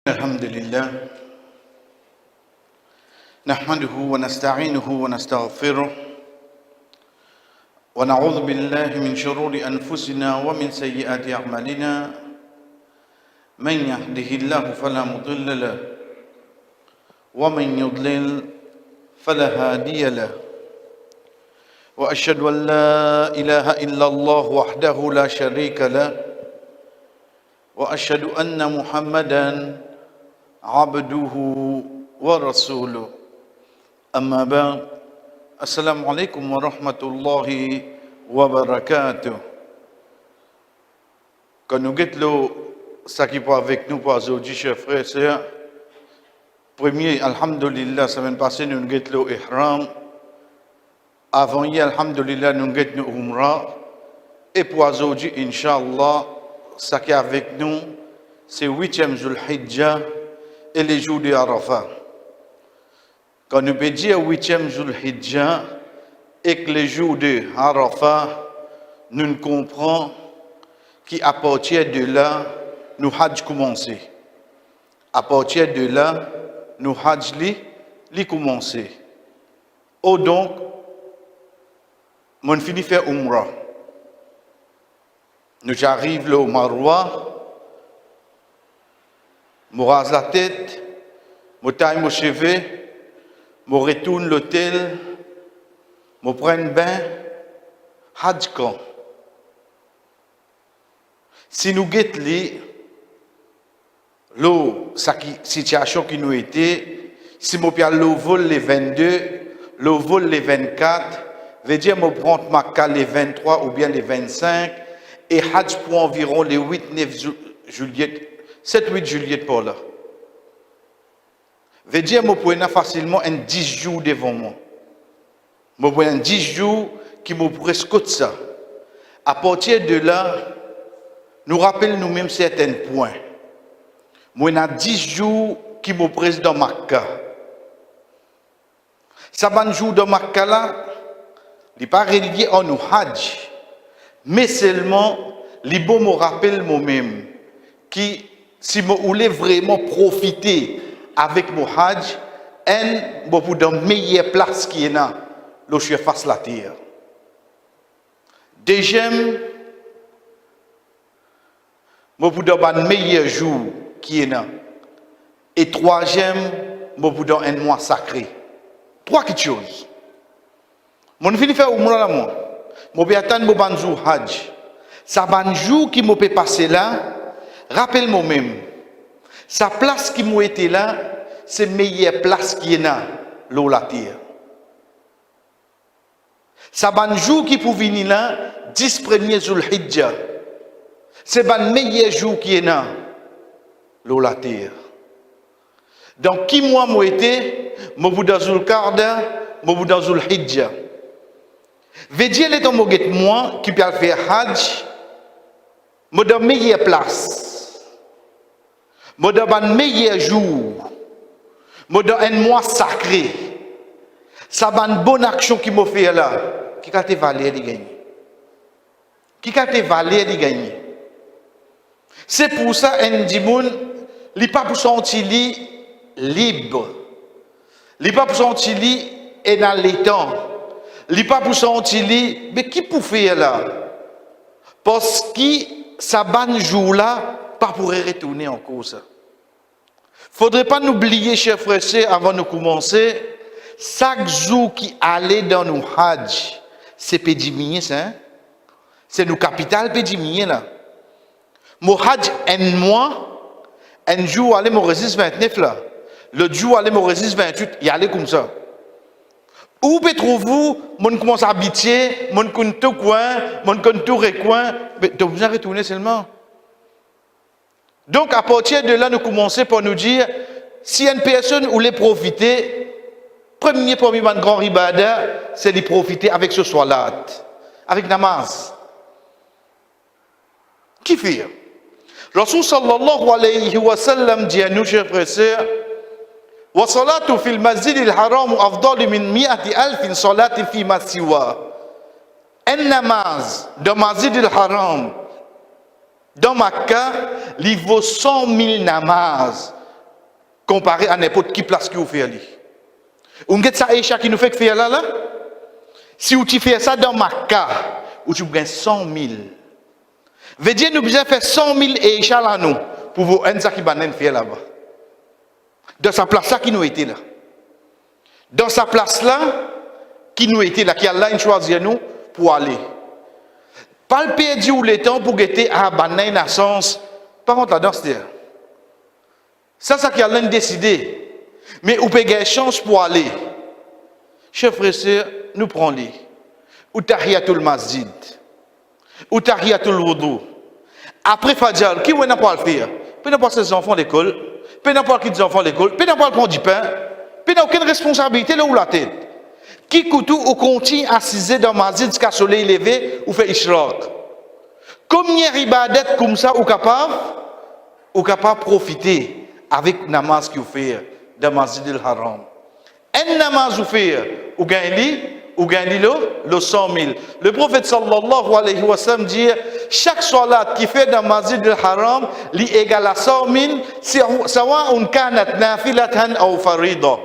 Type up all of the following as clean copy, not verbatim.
الحمد لله نحمده ونستعينه ونستغفره ونعوذ بالله من شرور أنفسنا ومن سيئات أعمالنا من يهده الله فلا مضل له ومن يضلل فلا هادي له وأشهد أن لا إله إلا الله وحده لا شريك له وأشهد أن محمدًا عبده ورسوله أما بعد السلام عليكم ورحمة الله وبركاته. Quand nous guettons ça qui part avec nous pour aujourd'hui, chers frères et sœurs, premier, alhamdulillah, semaine passée, nous guettons ihram. Avant hier, alhamdulillah, nous guettons umrah. Et pour aujourd'hui, inshallah, ça qui est avec nous, c'est 8e Zulhijjah et les jours de Arafat. Quand nous peut dire 8e Zulhijjah et que les jours de Arafat, nous comprenons qu'à partir de là, nous hajj commencé. À partir de là, nous hajj li commencé. Oh donc, mon fini faire umrah. Nous arrivons là au Marwa. Je rase la tête, je taille mon cheveu, je retourne l'hôtel, je prends un bain, Hajj quand. Si nous guettons l'eau, la situation qui nous était, si je prends le vol les 22, le vol les 24, veut dire que je prends ma cale les 23 ou bien les 25, et Hajj pour environ les 8-9 juillet. 7-8 juillet pour là. Veut dire que je peux facilement un 10 jours devant moi. Je peux un 10 jours qui me presque ça. À partir de là, nous rappelons nous-mêmes certains points. Moi, j'ai 10 jours qui me presse dans Makka. Ça va jour dans Makka là, il n'est pas relié à nous Hajj, mais seulement, il me rappelle moi-même qui si je voulais vraiment profiter avec mon Hajj, je suis dans la meilleure place qui est là, là je suis face à la terre. Deuxième, je suis dans le meilleur jour qui est là. Et troisième, je suis dans un mois sacré. Trois petites choses. Je finis de faire umrah là, je vais attendre mon jour Hajj. Ça va un jour qui me peut passer là. Rappelle-moi même, sa place qui m'a été là, c'est la meilleure place qui est là, l'eau la terre. Ça va un jour qui peut venir là, 10 premiers Zulhijjah. C'est le meilleur jour qui est là, l'eau la terre. Donc, qui moi m'a été, je suis dans Zulqarda, je suis dans Zulhijjah. Veut dire les temps moi qui peux faire Hajj, je suis dans la meilleure place. Je suis dans un meilleur jour. Je suis dans un mois sacré. Ça va une bonne action qui m'a fait là. Qui a été valé de gagner? Qui a été valé de gagner? C'est pour ça un dimoun, il n'est pas pour sentir libre. Il n'est pas pour sentir et dans les temps. Il n'est pas pour sentir mais qui peut faire là? Parce que ça va un jour là. Pas pour retourner en cause. Il ne faudrait pas oublier, chers frères et sœurs, avant de commencer, chaque jour qui allait dans nos Hajj, c'est Pédimier, ça. C'est nos capitales Pédimier, là. Mon Hajj, un mois, un jour, allait mon résiste 29, là. Le jour, allait mon résiste 28, il allait comme ça. Où peut-vous, mon commence à habiter, mon compte tout coin, mon compte tout recoin, mais de vous en retourner seulement. Donc, à partir de là, nous commençons par nous dire, si une personne voulait profiter, premier grand ribada, c'est de profiter avec ce salat, avec namaz. Qui fait? Rasul sallallahu alayhi wa sallam dit à nous, chers frères et sœurs, wa salatu fil masjid al-haram afdal min 100,000 salati fi ma siwa. Un namaz dans masjid al-haram, dans Makka, il vaut 100 000 namaz comparé à n'importe qui place qui vous fait aller. Vous avez ça Aïcha qui nous fait faire là. Si vous faites ça dans Makkah, vous gagnez 100 000. Veut dire nous besoin faire 100 000 Aïcha là nous pour vous un ça qui va faire là-bas. Dans sa place là qui nous était là. Dans sa place là qui nous était là, qui Allah choisi nous pour aller. Pas le perdu ou le temps pour guetter à Banay naissance. Par contre, la danse ça qui a décidé. Mais vous pouvez gagner chance pour aller. Chers frères et sœurs, nous prenons-les. Ou tahiyatul masjid. Ou tahiyatul wudu. Après Fajr, qui n'a pas le faire? Peut n'a pas ses enfants à l'école. Peut n'a pas quitter les enfants à l'école. Peut n'a pas prendre du pain. Peut n'a aucune responsabilité là où la tête. Qui coutou ou continue à assiser dans le masjid jusqu'à soleil levé ou fait ishraq. Combien ibadat comme ça ou capable de profiter avec namaz que vous faites dans le masjid al-haram. Un namaz vous faites ou gagnez le 100 000. Le prophète sallallahu alayhi wa sallam dit chaque salat qui fait dans le masjid al-haram li égale à 100 000 sawa'un kanat nafilatan ou farida.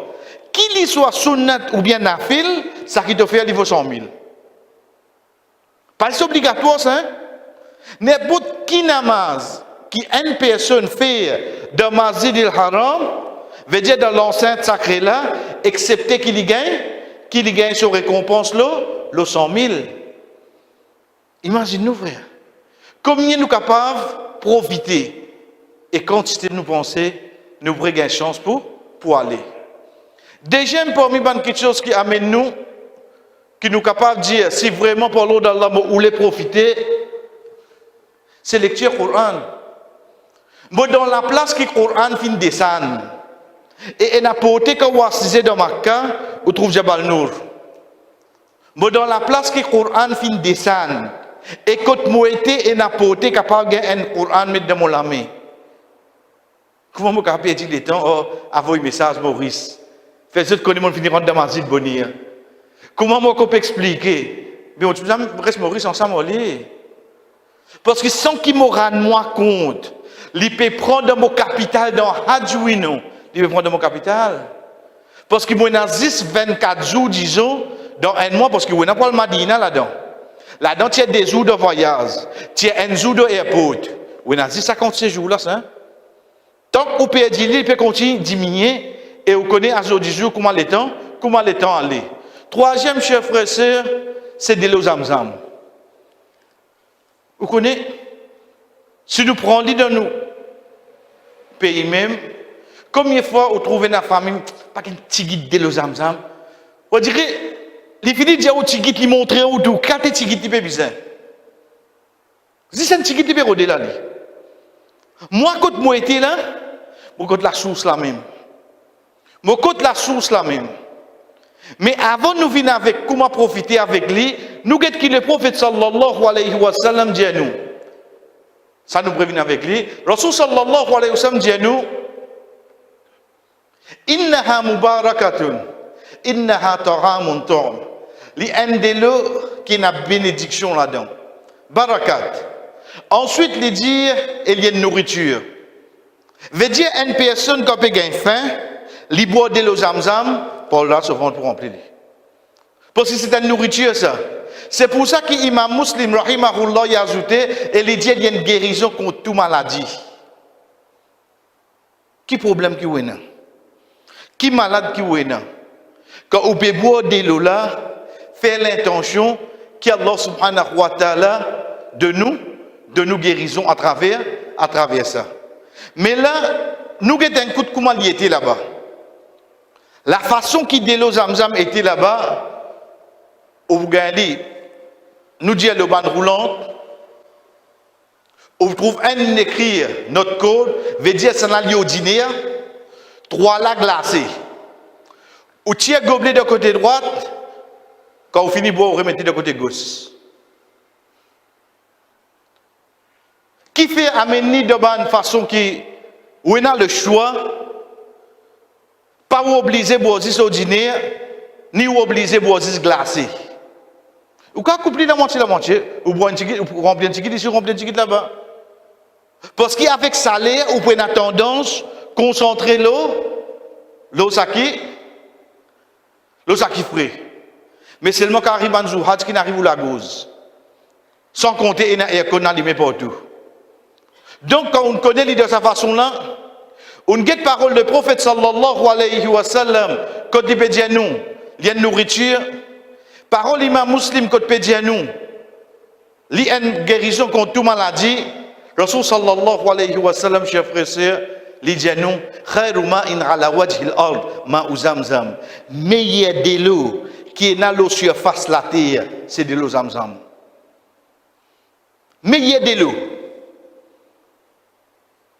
Qu'il soit sunnat ou bien nafil, ça qui te fait il faut 100 000. Pas obligatoire ça. N'importe qui namaz qui une personne fait dans Masjid al-Haram, veut dire dans l'enceinte sacrée là, excepté qu'il y gagne sur récompense le 100 000. Imagine-nous frère. Combien nous capables de profiter et quantité nous penser, nous pourrions gagner chance pour aller. Deuxième parmi quelque chose qui amène nous, qui nous capables de dire si vraiment pour l'eau d'Allah vous voulez profiter, c'est lecture Coran. Mais dans la place que le Coran fin descend, et il a porté quand vous assisez dans Makkah, vous trouvez Jabal Nour. Mais dans la place que le Coran fin descend, et quand vous êtes et a porté capable de un Coran mettre dans mon lame. Comment vous capable dire les temps, avoir un message Maurice? Faites-vous connaître mon finir dans ma zone bonnie. Comment moi peux expliquer? Mais on reste Maurice ensemble aller. Parce que sans qu'il me rende moi compte, il peut prendre mon capital dans Hadjouino, il peut prendre mon capital. Parce que moi, dans 24 jours, disons, dans un mois, parce que vous n'avez pas le Madina là-dedans. Là-dedans, tu as des jours de voyage, tu as un jour de airport. Vous avez 56 jours là, ça. Tant que vous pouvez dire, il peut continuer à diminuer et vous connaissez à jour du jour comment le temps aller. Troisième, chers frères et sœurs, c'est de l'eau Zamzam. Vous connaissez? Si nous prenons l'idée de nous, pays même, combien de fois vous trouvez dans la famille, pas qu'un petit guide de l'eau Zamzam, vous direz, les filles disent au petit guide, ils montrent où tout, quand petit guide, il peut bizarre. Si c'est un petit guide, il peut rôder là. Moi, quand moi j'étais là, moi, quand la source là même. Moi, quand la source là même. Mais avant de nous venir avec comment profiter avec lui, nous avons que le prophète sallallahu alayhi wa sallam dit à nous. Ça nous prévient avec lui. Rasul sallallahu alayhi wa sallam dit à nous. Innaha mubarakatun. Innaha ta'amun ta'am. Li un de l'eau qui a bénédiction là-dedans. Barakat. Ensuite, il dit, il y a une nourriture. Veut dire une personne qui a gagné faim, il boit de l'eau Zamzam, pour là se rendre pour remplir. Parce que c'est une nourriture ça. C'est pour ça qu'Imam Muslim, rahimahullah, y a ajouté, et il dit qu'il y a une guérison contre toute maladie. Qui problème qui est là? Qui malade qui est là? Quand vous pouvez boire de l'eau là, faire l'intention qu'Allah subhanahu wa ta'ala de nous guérison à travers ça. Mais là, nous avons un coup de comment il était là-bas. La façon qui de l'eau Zamzam était là-bas, vous gagnez, nous disons le bande roulante, on trouve un écrit notre code, veut dire c'est un lieu ordinaire, 3 lacs glacés. Ou tiens gobelet de côté droite, quand vous finissez boire, vous remettez de côté gauche. Qui fait amener de bonne façon qui, où on a le choix, pas obligé de boire ordinaire, ni obligé de boire glacé. Ou quand vous coupez la moitié, ou boire un ticket, ou remplir un ticket ici, remplir un ticket là-bas. Parce qu'avec salaire, vous prenez la tendance, concentrer l'eau, L'eau ça qui frais. Mais seulement quand arrive en Zouhad, qui n'arrive où la gauze. Sans compter une air-con allumé partout. Donc quand on connaît l'idée de sa façon-là, on guette parole de prophète sallallahu alayhi wa sallam, quand il peut dire nous, il y a une nourriture, parole imam muslim quand il peut dire nous, il y a une guérison contre toute maladie, Rasul sallallahu alayhi wa sallam, chers frères et sœurs, il dit nous, khairu ma'in ala wajhil ard ma'u zamzam, meilleur de l'eau qui est dans l'eau sur face la terre, c'est de l'eau zamzam. Meilleur de l'eau.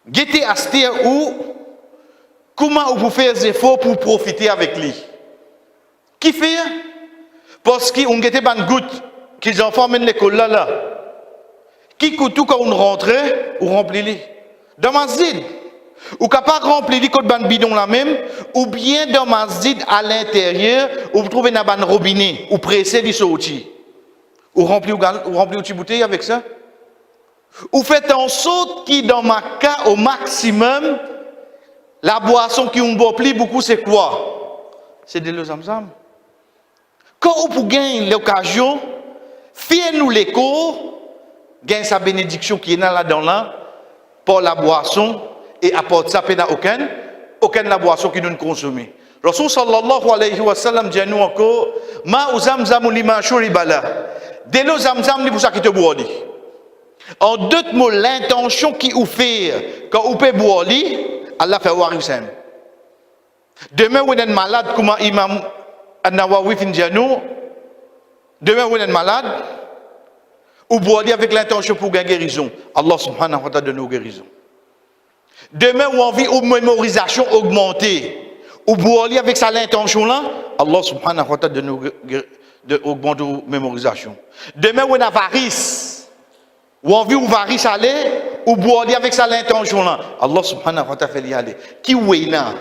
Guettez à cette terre où, comment vous faites des efforts pour profiter avec lui. Qui fait? Parce qu'on guette pas une goutte qu'ils enfants mènent l'école là. Qui coûte tout quand on rentre, ou remplit les. Dans ma zid, ou capable remplir les côtes ban bidon là même, ou bien dans ma zid à l'intérieur, ou vous trouvez dans ban robinet, ou pressé du sorti. Ou remplir une bouteille avec ça. Ou faites en sorte qui dans ma cas au maximum, la boisson qui on boit plus beaucoup c'est quoi? C'est de l'eau zamzam. Quand on peut gagner l'occasion, faites-nous l'écho, gagne sa bénédiction qui est là-dedans là, pour la boisson, et apporte ça peine à aucune la boisson qui nous consomme. Rasul sallallahu alayhi wa sallam dit à nous encore, ma uzamzam lima shuribala. De l'eau zamzam ni pour ça qui te boit. En d'autres mots, l'intention qui vous fait quand vous pouvez boire, Allah fait voir ça. Demain, vous êtes malade, comme Imam An-Nawawi fin dit nous. Demain, vous êtes malade, vous boirez avec l'intention pour gagner guérison. Allah subhanahu wa ta'ala donne nous guérison. Demain, vous avez envie de mémorisation augmentée. Vous boirez avec ça l'intention là, Allah subhanahu wa ta'ala donne nous augmenter la mémorisation. Demain, vous avez avarice. Ou envie ou varie aller ou boire avec ça l'intention là. Allah subhanahu wa ta'ala fait y aller. Qui ouéna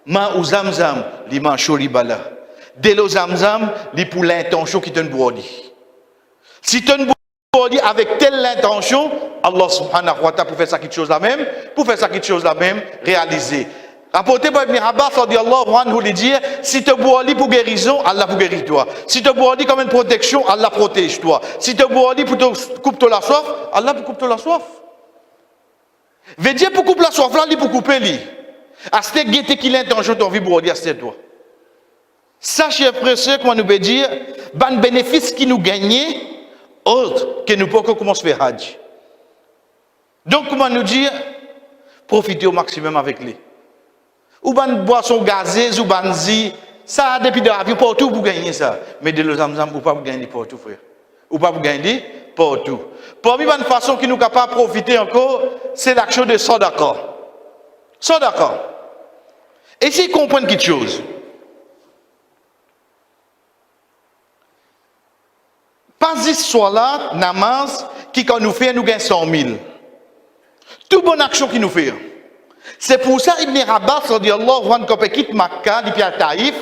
ma ou zamzam li man bala. De l'eau zamzam li pour l'intention qui te boire. Si tu boire avec telle intention, Allah subhanahu wa ta'ala pour faire ça quelque chose la même, réaliser. Rapporté par Ibn Abbas radiyallahu anhu lui dit, si tu bois pour guérison, Allah pour guérir toi. Si tu bois comme une protection, Allah protège toi. Si tu bois pour te couper la soif, Allah pour couper la soif. Veut dire pour couper la soif là, pour couper lui. À ce que qui l'intention de vie boire à ce toi. Ça, chers frères et sœurs, comment nous peut dire, ban bénéfice qui nous gagne, autre que nous pouvons commencer à faire hajj. Donc, comment nous dire, profitez au maximum avec lui. Ou ban boisson gazeuse ou ban zi, ça depuis de l'avion partout pour gagner ça. Mais de l'eau zamzam ou pas pour gagner partout frère. Ou pas pour gagner partout. Parmi une façon qui nous capable de profiter encore, c'est l'action de sadaqa. Sadaqa. Essayez de comprendre quelque chose. Pas histoire là, namaz, qui quand nous fait, nous gagnons 100 000. Toute bonne action qui nous fait. C'est pour ça Ibn Abbas radiyallahu anhu quand il quitte Makkah, il vient à Taïf,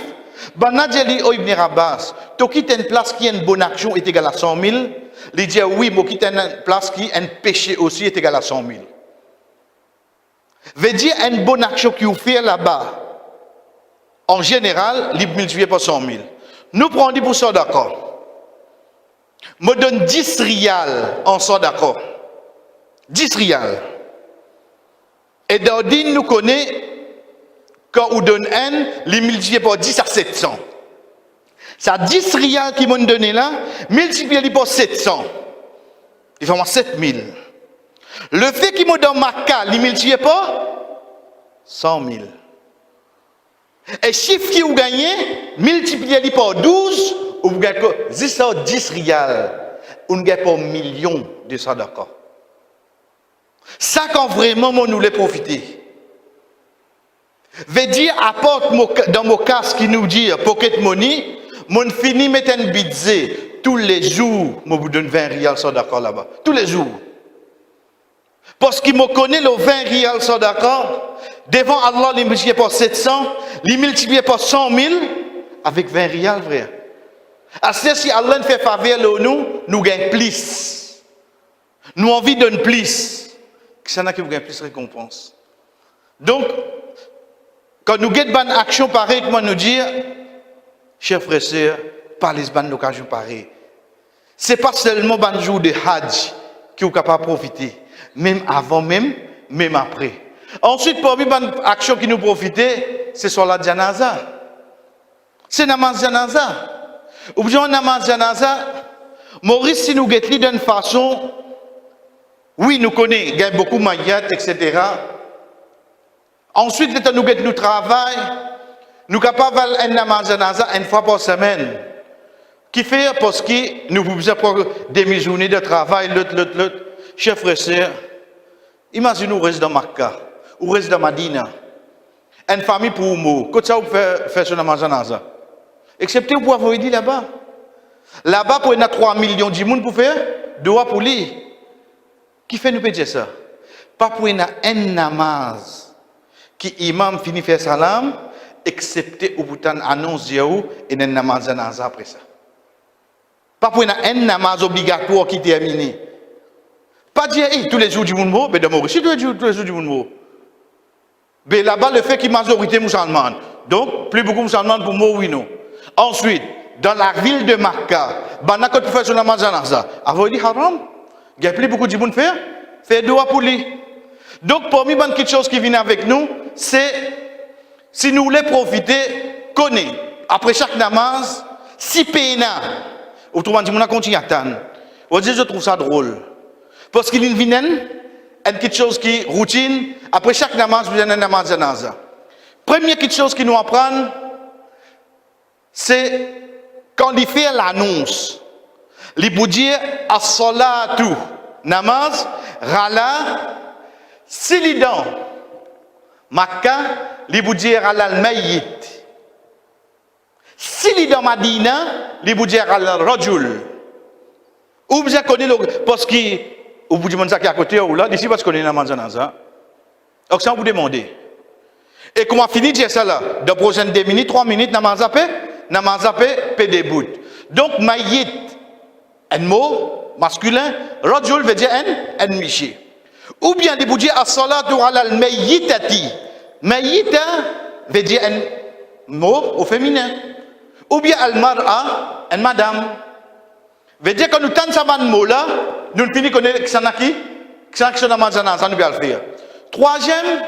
banadjeli o Ibn Abbas, tu quittes une place qui a une bonne action est égale à 100 000, il dit oui, moi quitte une place qui a un péché aussi est égale à 100 000. Veut dire une bonne action qui vous fait là-bas, en général, il multiplie par 100 000. Nous prenons pour ça d'accord. Me donne 10 rials en ça d'accord. 10 rials. Et Daudine nous connaît, quand on donne un, les multiplier par 10 à 700. Ça 10 rials qui m'ont donné là, multiplié par 700. Il fait 7000. Le fait qu'ils m'ont donné Makkah, les multiplié par 100 000. Et chiffre qui vous gagnez, multiplié par 12, vous gagnez 10 rials. Vous gagnez pas millions de ça d'accord. Ça quand vraiment nous les profiter. Veut dire apporte dans mon casque qui nous dit pocket money, mon fini mettre un budget tous les jours, moi vous donne 20 rials ça d'accord là-bas. Tous les jours. Parce qu'il me connaît le 20 rials ça d'accord, devant Allah il multiplie par 700, il multiplie par 100 000 avec 20 rials frère. Assez si Allah fait faveur nous gagnons plus. Nous envie de plus. Ça n'a que vous gagnez plus de récompense. Donc, Quand nous avons une action pareille, comment nous dire, chers frères et sœurs, pas les bonnes occasions pareilles. Ce n'est pas seulement un jour de Hajj qui est capable de profiter, même avant, même après. Ensuite, parmi les actions qui nous profitent, c'est sur la janaza. C'est namaz janaza. Ou bien namaz janaza, Maurice, si nous guettons d'une façon, oui, nous connaissons, il y a beaucoup de mayat, etc. Ensuite, nous guettons nous travail, nous sommes capables de faire un namaz janaza une fois par semaine. Qui fait parce que nous pouvons faire des journées de travail, l'autre. Chers frères et sœurs, imaginez nous restons dans Makka, ou restons dans Madina, une famille pour vous, quand ça vous fait sur namaz janaza. Excepté vous pouvez vous dire là-bas. Là-bas, pour y avoir 3 millions de monde pour faire, doit pour lui. Qui fait nous dire ça? Pas pour y avoir un namaz qui imam finit faire salam, excepté au bout d'un annonce et un namaz janaza après ça. Pas pour y avoir un namaz obligatoire qui termine. Pas dire tous les jours du monde, mais de Maurice, tous les jours du monde. Mais là-bas, le fait qu'il y ait majorité musulmane. Donc, plus beaucoup musulmane pour moi, oui, non. Ensuite, dans la ville de Makka, quand tu fais sur la Mazanaza, avant il haram, il y a plus beaucoup de monde faire doigt pour lui. Donc, parmi les petites choses qui viennent avec nous, c'est si nous voulons profiter, connaître. Après chaque namaz, si péna, autrement dit, on continue à attendre. Je trouve ça drôle. Parce qu'il y a une petite chose qui est routine, après chaque namaz, vous avez un namaz janaza. Première petite chose qui nous apprend, c'est quand il fait l'annonce, il peut dire as-salatu, namaz, rala, s'il est dans Makkah, il peut dire al-mayyit. S'il est dans Madina, il peut dire al-rajul. Ou bien connaît parce que vous pouvez demander ça qui est à côté ou là, d'ici parce qu'on est dans namaz janaza. Donc ça vous demandez. Et comment finir de dire ça là? Dans les prochaines 2 minutes, 3 minutes, namaz peut débout. Donc, maït, un mot masculin, rajul veut dire un miché. Ou bien, il veut dire as-salatu ala al-mayyitati. Mayyita veut dire un mot au féminin. Ou bien al-mar'a, une madame. Veut dire que nous tentons ce mot-là, nous finissons connaître que ça n'a qui? Que ça n'a pas ça nous bien le faire. Troisième,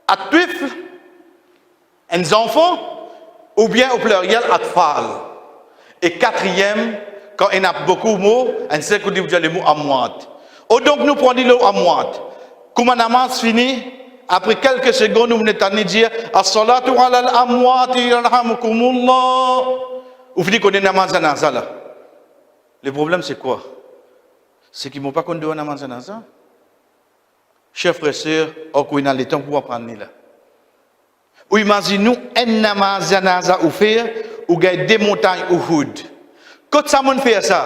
atwif, un enfant. Ou bien au pluriel, atfal. Et quatrième, quand il y a beaucoup de mots, on sait que vous avez le mot amouat. Ou donc nous prenons le mot amouat. Comme un namaz fini, après quelques secondes, nous venons de dire as-salatu ala al-amouat, yarhamukumullah. Vous finissez qu'on est namaz janaza là. Le problème, c'est quoi? C'est qu'ils ne m'ont pas conduit à namaz janaza. Chers frères et sœurs, on a le temps pour apprendre là. Ou imaginez-nous un namaz janaza ou faire, ou gagne des montagnes Uhud. Quand ça m'a fait ça,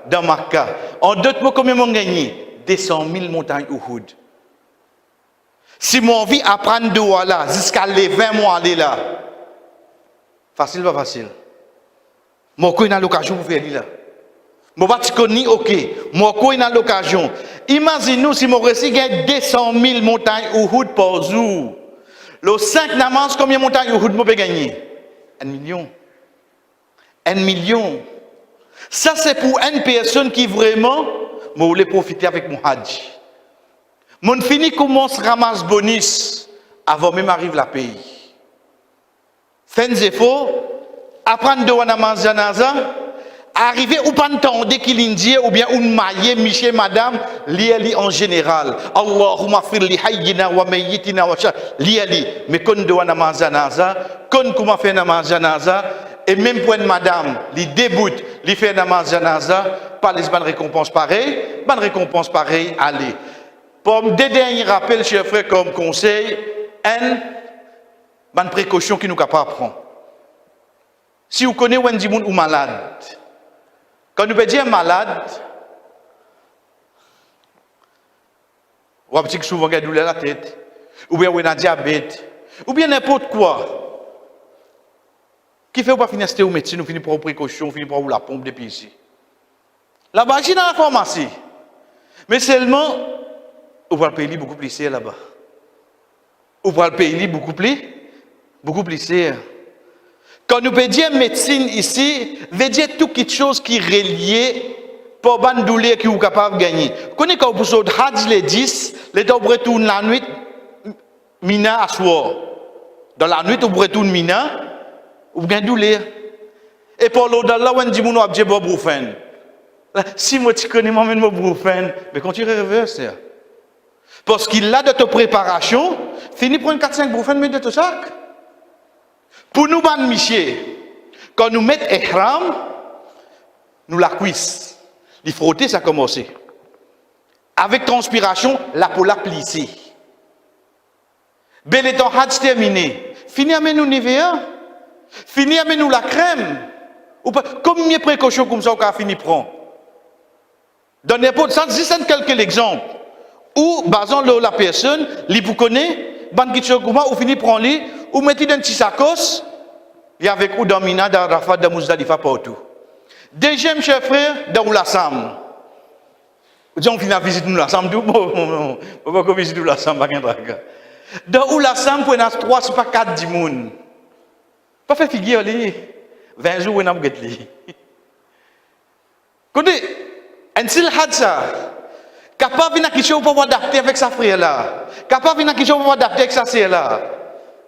dans Makkah, en d'autres mots, combien m'ont gagné? 200 000 montagnes Uhud. Si mon envie apprendre de là, jusqu'à les 20 mois aller là, facile pas facile. Moi, quand il a l'occasion pour faire là. Moi, pas connais, ok. Moi, quand il a l'occasion. Imaginez-nous si mon récit gagne 200 000 montagnes Uhud par jour. Le 5 namaz, combien de montagnes Uhud peut gagner? 1 million. 1 million. Ça, c'est pour une personne qui vraiment voulait profiter avec mon hajj. Mon fini commence à ramasser bonus avant même arrive la pays. Fin des efforts, apprendre de namaz janaza, arriver ou pas entendre qu'il indie ou bien une maille, monsieur, madame, liali en général. Allahumma fir li hayyina wa mayyitina wa liali. Mais quand de namaz janaza, quand comment faire namaz janaza, et même pour une madame, li débute, li fait namaz janaza, pas les bonnes récompenses pareilles, bonnes récompenses pareilles, allez. Pour deux derniers rappels, chers frères, comme conseil, bonne précaution qui nous capable prendre. Si vous connaissez un monde ou malade, quand nous pouvons dire malade, ou un souvent il a douleur à la tête, ou bien il a un diabète, ou bien n'importe quoi. Qui fait ou pas finir au médecin, nous finissons par précaution, nous finissons par la pompe depuis ici. Là-bas, j'ai dans la pharmacie. Mais seulement, on va le payer beaucoup plus cher là-bas. On va le payer beaucoup plus Beaucoup plus sérieux. Quand nous peut dire médecine ici, veut dire toute quelque chose qui est relié pour ban douleur qui est capable de gagner. Vous connaissez quand vous sautez Hadj les 10, les deux retournent la nuit, mina à soir. Dans la nuit, vous retournez mina, vous gagnez douleur. Et pour l'autre, là, on dit, mon objet, Bob Roufen. Si moi, tu connais moi-même Bob Roufen, mais quand tu reverses, parce qu'il a de ta préparation, fini pour une 4-5 Roufen, mais de tout ça. Pour nous, ban Michier, quand nous mettons ihram, nous la cuisse. Il frotter, ça a commencé. Avec transpiration, la peau la plissée. Bel étant Hadj terminé. Fini à nous Nivea. Fini à nous la crème. Combien de précautions comme ça, on a fini prendre? Dans n'importe ça, c'est quelques exemples. Ou, basant la personne, li vous connaît, ban kitcho kuma, ou fini prendre li, ou mettez dans un petit sacos, et avec ou dans Mina, dans Rafat, dans Mouzdalifa, partout. Deuxième chef frère, dans Oulassam. On finit à visiter Oulassam, on va pas visiter Oulassam, pas qu'un draga. Dans Oulassam, pour une 3, c'est pas 4 dimoun. Pas fait figure, 20 jours, on a gagné li. Écoutez, un seul hadza, capable de quelque chose pour adapter avec sa frère là, capable de quelque chose pour adapter avec sa sœur là.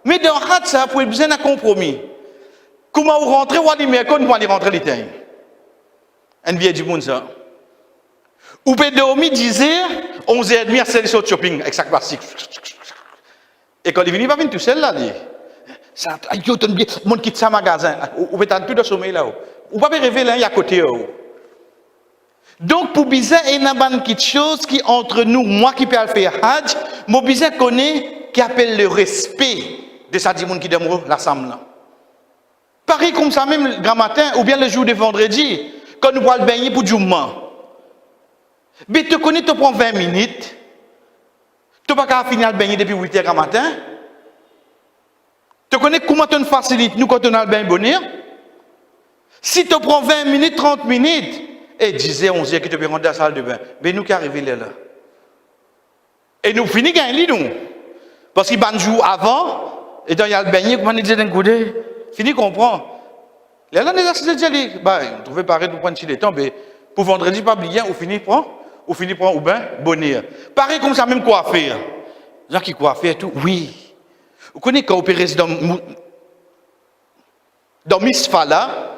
Mais dans hadza, pour besoin d'un compromis. Comment vous rentrez ou aller mais quand vous allez rentrer les temps. Un vieil du monde ça. Ou peut dormir 10h, 11h30 à celle de shopping avec sa classique. Et quand il vient, il va venir tout seul là. Ça, il y a un monde qui quitte sa magasin. Ou peut être tout de sommeil là. Ou pas rêver là, il y a à côté. Donc, pour bizarre, il y a quelque chose qui entre nous, moi qui peux faire Hadj, mon bizarre connaît qui appelle le respect de sa dimoun qui demeure la samedi. Pareil comme ça même le grand matin ou bien le jour de vendredi, quand nous allons baigner pour Djouma. Mais tu connais, tu prends 20 minutes, tu n'as pas finir de baigner depuis 8 h du matin. Tu connais comment tu facilites nous quand on a le bain bonheur. Si tu prends 20 minutes, 30 minutes, et 10 h 11 h que tu peux rentrer dans la salle de bain, mais nous qui arrivons là. Et nous finissons gagner nous. Parce qu'il y a un jour avant, et dans il y a le baigner, comment on dit d'un coup d'œil, fini comprend. Là, on est déjà bah, on trouvait pareil pour prendre le temps, mais pour vendredi, pas bien, on finit prend, ou bien bonheur. Pareil comme ça, même quoi faire. Les gens qui quoi faire tout, oui. Vous connaissez quand on peut rester dans Misfala,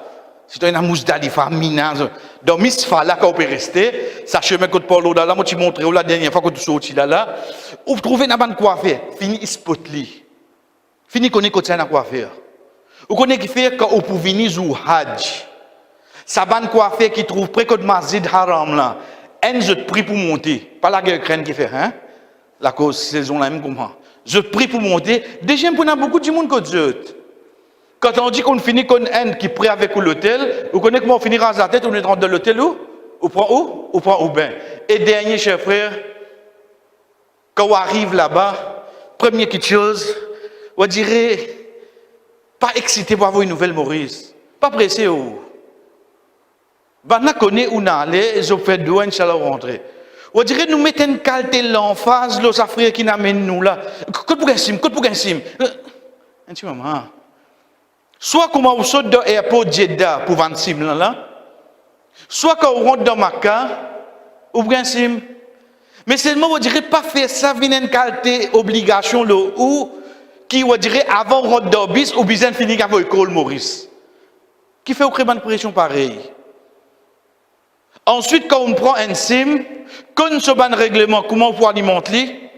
c'est un Mouzdalifa, Mina, dans Misfala, quand on peut rester, ça chemin que Paul là, moi, tu montres la dernière fois que tu sortis là, vous trouvez une bonne quoi faire, fini spotli. Fini qu'on est côté à quoi faire. Vous connaissez qui fait quand on peut venir au Hadj. Ça bonne quoi faire qui trouve près de Masjid Haram là. Un je te prie pour monter. Pas la guerre Ukraine qui fait, hein? La cause saison là même comment. Je prie pour monter. Déjà, pour beaucoup de monde que je. Quand on dit qu'on finit qu'on un qui prie avec l'hôtel, vous connaissez comment on finira à la tête, on est rentré dans l'hôtel où? On prend où? On prend où bien. Et dernier, cher frère, quand on arrive là-bas, première petite chose, on dirait, pas excité pour avoir une nouvelle Maurice. Pas pressé. Ben, on connaît où on allait, je fais deux, Inch'Allah, rentrer. On dirait nous mettons une qualité l'emphase, là, sa frère qui n'amène nous là. Côte pour gagner, côte pour gagner. Un petit moment. Soit comment on saute dans l'aéroport Jeddah pour 26 là, soit quand on rentre dans Makkah, ou bien sim. Mais seulement on dirait pas faire ça, vient une qualité obligation là, ou qui on dirait avant rentre dans bis ou bien finir avec l'école Maurice. Qui fait au créer une pression pareille. Ensuite, quand on prend un sim, quand on se bat un règlement, comment on peut alimenter,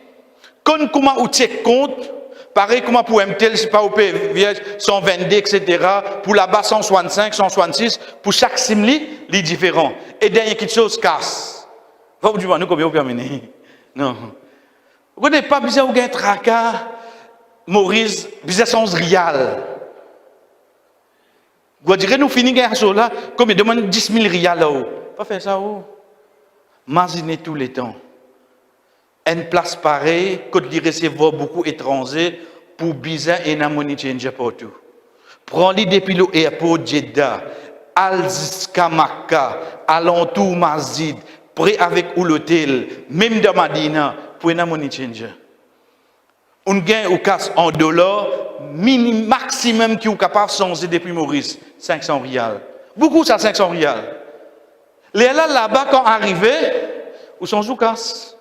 comment on tient compte, pareil comment pour MTL, c'est pas au PVH 122, etc. Pour là-bas 165, 166, pour chaque simli, il est différent. Et dernière quelque chose casse. Vous dites, nous combien vous terminez? Non. Vous n'avez pas besoin de tracas, Maurice, besoin sans rial. Vous direz, nous finissons là, comme il demande 10 000 rial là-haut. Pas faire ça, oh. Imaginez tous les temps. Une place pareille, quand il recevoir beaucoup d'étrangers, pour bizarre et n'a money changer partout. Prends-les depuis l'aéroport Jeddah, Al-Zizka Makka, alentour Masjid, près avec l'hôtel, même dans Madina, pour n'a money changer. On gagne ou casse en dollars, maximum qui est capable de changer depuis Maurice, 500 rials. Beaucoup ça, 500 rials. Les là-bas, quand arrivé, où sont Zoukas?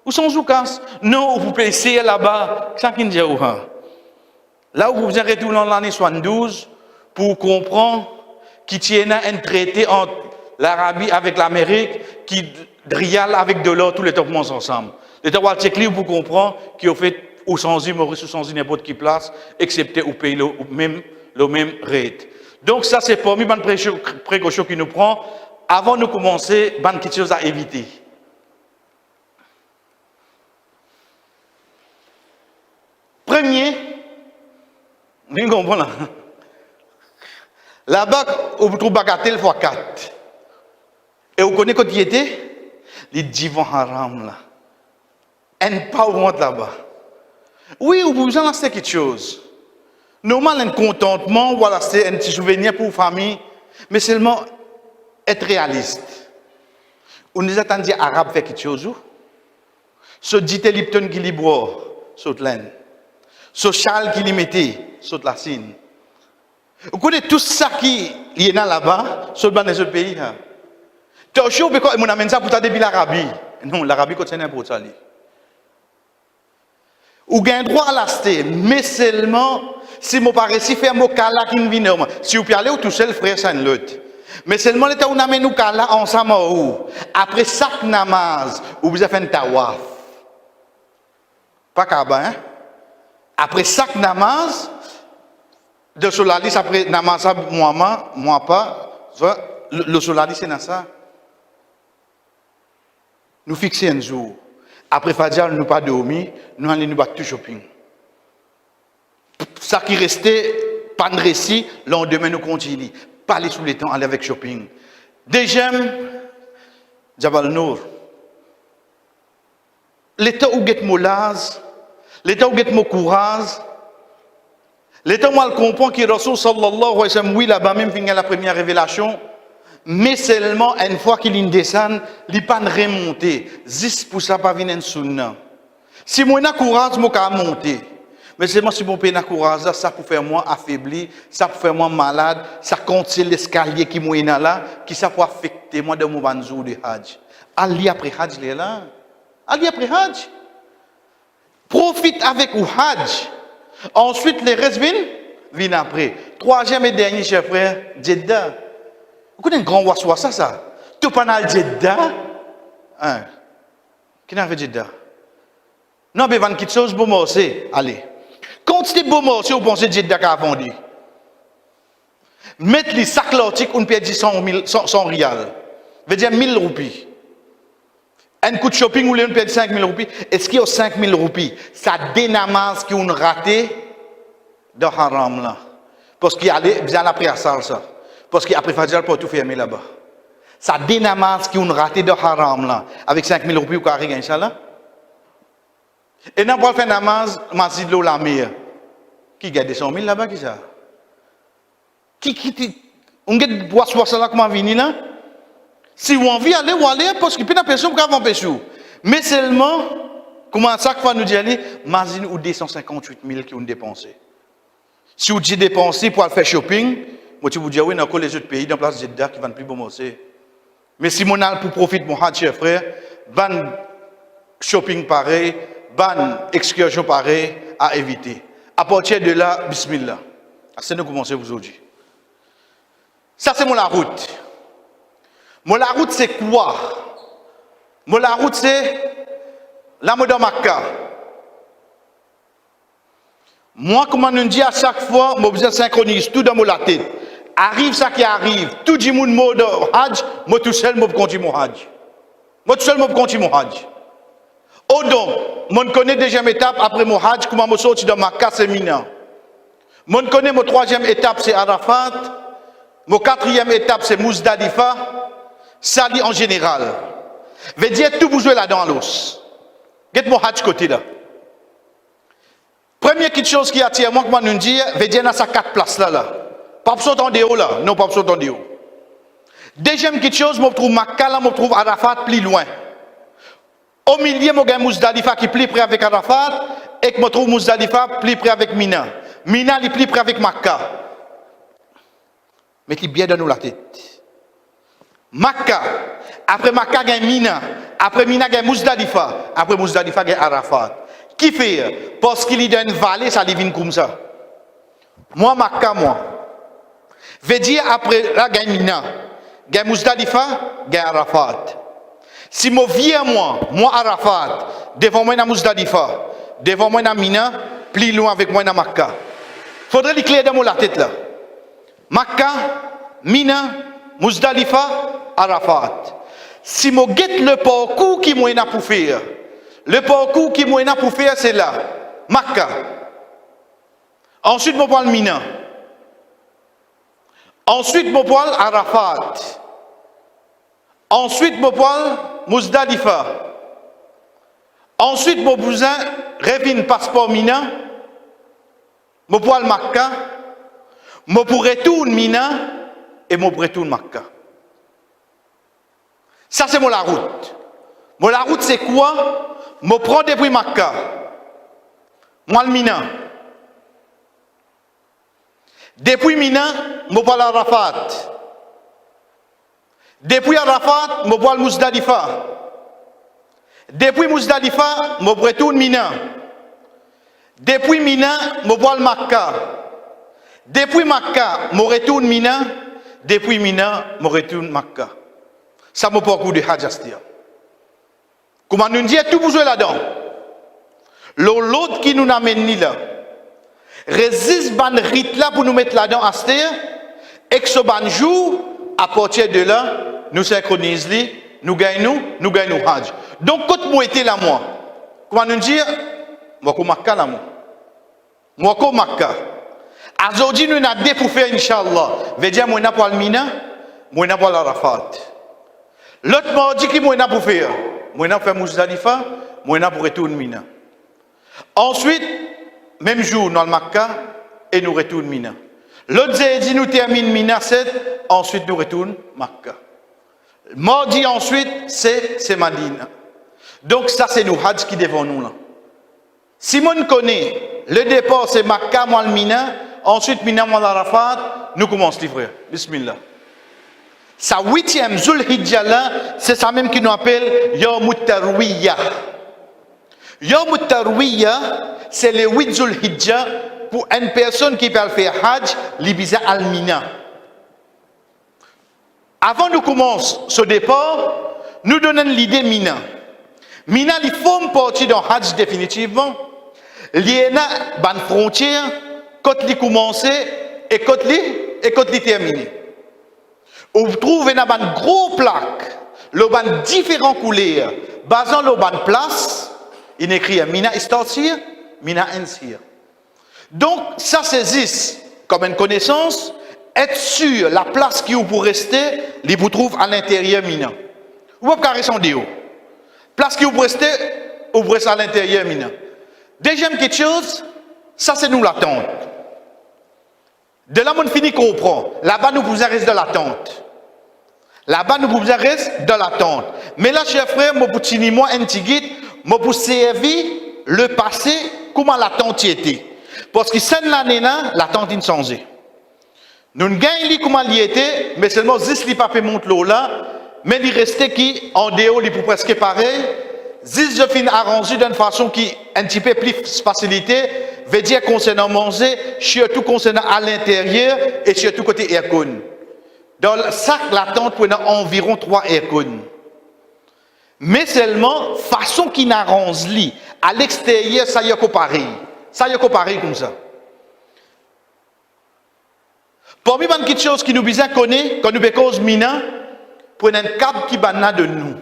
Où sont Zoukas? Non, vous pouvez essayer là-bas, ça qui dit là où vous pouvez retourner dans l'année 72 pour comprendre qu'il y a un traité entre l'Arabie avec l'Amérique qui rial avec de l'or tous les temps ensemble. Les temps pour comprendre qu'il a fait ou sans Maurice ou sans n'importe qui place, excepté au pays le même rate. Donc ça c'est parmi les précautions qui nous prend avant de commencer, il y a quelque chose à éviter. Premier, vous comprenez là-bas, vous trouvez bagatelle x 4. Et vous connaissez quand il était? Les divans haram là. Et pas au monde là-bas. Oui, vous pouvez lancer quelque chose. Normalement, un contentement, voilà, c'est un petit souvenir pour la famille, mais seulement être réaliste. On nous attend dire arabe fait quelque chose ou? Ce dit Lipton qui li boit, saute laine. Ce châle qui li mettait, saute la signe. Vous connaissez tout ça qui est là-bas, saute dans les autres pays. Tu as chaud, parce que mon amène ça pour t'aider l'Arabie. Non, l'Arabie continue pour ça. Ou gain droit à l'acheter, mais seulement si mon père si fait mon kala qui vient si vous parlez ou tout seul frère ça l'autre. Mais seulement l'état où n'amène nous kala ensemble ou après chaque namaz ou vous avez fait un tawaf. Pas kaba hein. Après chaque namaz de solalis après namaz moi pas le solalis c'est ça. Nous fixer un jour. Après Fadja, nous pas dormi, nous allons nous battre tout shopping. Ça qui restait, pas de récit, le lendemain nous continue. Pas aller sous les temps, aller avec shopping. Deuxième, Jabal Nour. L'état où get molaz, l'état où get mon courage, l'état où on comprend que Rasul sallallahu alayhi wa sallam, oui, là-bas même, finit la première révélation. Mais seulement une fois qu'il descend, il ne peut pas remonter. Juste pour ça, pas venir en sunna. Si moi j'ai courage, je peux monter. Mais seulement si mon pays n'a courage, ça peut faire moi affaibli, ça peut faire moi malade, ça compte l'escalier qui est là, qui ça peut affecter moi dans mon banjou de Hajj. Ali après Hajj, il est là. Ali après Hajj. Profite avec le Hajj. Ensuite, les restes viennent après. Troisième et dernier, chers frères, Jeddah. Vous connaissez un grand waswa ça? Tu pas dans Jeddah? Hein? Qui n'a fait Jeddah? Non, mais van quelque chose, bon morceau. Allez. Quand c'est bon morceau, vous pensez Jeddah qu'a vendu. Mettre les sacs l'ortique, on peut dire 100 rials. Veut dire 1000 roupies. Un coup de shopping, on peut dire 5000 roupies. Est-ce qu'il y a 5000 roupies? Ça dénamase qu'on a raté dans haram là. Parce qu'il y a bien après à ça. Parce qu'après Fadjal, pour tout fermer là-bas. Ça dénamase qui ont raté de haram là. Avec 5000 roupies ou carré, Inch'Allah. Et n'a pas fait namaz, masjid l'eau la mer. Qui gagne 200 000 là-bas, qui ça? On gagne bois ça là, comment venir là? Si vous envie aller, ou aller, parce que puis la personne qui a empêché. Mais seulement, comment chaque fois nous dit aller, masjid ou 258 000 qui ont dépensé. Si vous dites dépenser pour aller faire shopping, moi, tu vous dis, oui, dans les autres pays, dans la place de Jeddah, qui vendent plus bon morceau. Mais si mon al pour profiter, mon hajj, cher frère, ban shopping pareil, ban excursion pareil, à éviter. À partir de là, bismillah. C'est nous commencer aujourd'hui. Ça, c'est mon la route. Mon la route, c'est quoi? Mon la route, c'est la mode Makka. Moi, comme on dit à chaque fois, je besoin synchronise tout dans mon la tête. Arrive ça qui arrive, tout le monde mode Hajj, moi tout seul, je continue mon Hajj. Moi tout seul, je continue mon Hajj. Oh donc, je connais la deuxième étape après mon Hajj, comment je sorti dans ma casse Mina. Je connais ma troisième étape, c'est Arafat. Ma quatrième étape, c'est Muzdalifa. Ça dit en général. Veut dire tout bouger là dans l'os. Get mon Hajj côté là. Première petite chose qui attire moi, comment nous dire, veut dire dans sa 4 places là. Pas besoin d'en déo là, non pas besoin d'en déo. Deuxième petite chose, je trouve Makka là, je trouve Arafat plus loin. Au milieu, je trouve Muzdalifa qui est plus près avec Arafat, et que je trouve Muzdalifa plus près avec Mina. Mina est plus près avec Makkah. Mettez bien dans nous la tête. Makkah, après Makkah, il y a Mina. Après Mina, il y a Muzdalifa. Après Muzdalifa, il y a Arafat. Qui fait? Parce qu'il y a une vallée, ça devient comme ça. Moi, Makkah, moi. Veut dire après là, il y a Mina. Il y a Muzdalifa, il y a Arafat. Si je viens, moi Arafat, devant moi, il y a Muzdalifa. Devant moi, il y a Mina. Plus loin avec moi, il y a Makkah. Il faudrait l'éclairer dans la tête là. Makkah, Mina, Muzdalifa, Arafat. Si je guette le parcours qui m'a pour faire, le parcours qui m'a pour faire, c'est là. Makkah. Ensuite, je prends Mina. Ensuite, je prends Arafat. Ensuite, je prends Muzdalifa. Ensuite, mon cousin revient passeport Mina. Je prends Makkah. Je retourne Mina et je retourne Makkah. Ça, c'est la route. La route, c'est quoi? Je prends depuis Makkah. Moi, le Mina. Depuis Mina, je prends Arafat. Depuis Arafat, je prends Muzdalifa. Depuis Muzdalifa, je retourne Mina. Depuis Mina, je prends Makkah. Depuis Makkah, je retourne Mina. Depuis Mina, je retourne Makkah. Ça me parcours de Hajj Astia. Comment nous dit tout besoin là-dedans? L'autre qui nous amène là. Résiste ban rite là pour nous mettre là-dedans Astia. Et que ce ban jour, à partir de là, nous synchronisons, nous gagnons Hajj. Donc, quand moi était là, moi, comment nous dire? Moi, comme Makkah là, moi, comme Makkah. Aujourd'hui, nous avons des pour faire, Inch'Allah. Veut dire, moi, n'a pas le Mina, moi, n'a pas l'Arafat. L'autre m'a dit qu'il m'a pour faire. Moi, n'a fait Muzdalifa, moi, n'a pour retourner Mina. Ensuite, même jour, dans le Makkah, et nous retournons Mina. L'autre dit, nous terminons Mina 7, ensuite nous retournons Makkah. Mardi ensuite, c'est Madina. Donc ça, c'est nous Hajj qui devant nous là. Si on connaît, le départ c'est Makkah, moi le Mina, ensuite Mina, moi l'Arafat, nous commençons les frères. Bismillah. Sa 8e Zulhijjah là, c'est ça même qui nous appelle Yawm Tarwiyah. Yawm Tarwiyah, c'est le 8 Zulhijjah pour une personne qui peut faire Hajj, l'Ibiza al-Mina. Avant de commencer ce départ, nous donnons l'idée Mina. Mina, il faut partir dans Hajj définitivement. Il y a une frontière, quand il commence et quand il termine. On trouve une grosse plaque, le ban différentes couleurs, basant le ban place, il écrit Mina starts here, Mina ends here. Donc, ça c'est comme une connaissance, être sûr la place qui vous pour rester, il vous trouve à l'intérieur Mina. Vous pouvez carrer son déo. Place qui vous pour rester, vous restez à l'intérieur Mina. Deuxième quelque chose, ça c'est nous l'attente. De là, on finit comprend. Là-bas, nous pouvons rester dans l'attente. Là-bas, nous pouvons rester dans l'attente. Mais là, chers frères, moi, pour tenir moi un petit guide, moi, pour servir le passé, comment l'attente y était. Parce que cette année-là, l'attente est changée. Nous ne gagnons pas comment il était, mais seulement 10 li pas fait monter l'eau là, mais il restait qui, en dehors, il pour presque pareil. 10 je finis arrangé d'une façon qui est un petit peu plus facilité, veut dire concernant manger, surtout concernant à l'intérieur et surtout côté aircon. Dans le sac, l'attente pour environ 3 aircon. Mais seulement, façon qui n'arrange li, à l'extérieur, ça y est pareil. Ça y est pareil comme ça. Parmi les petites choses qui nous besoin connaître, quand nous bécause Mina, prenez un câble qui banna de nous.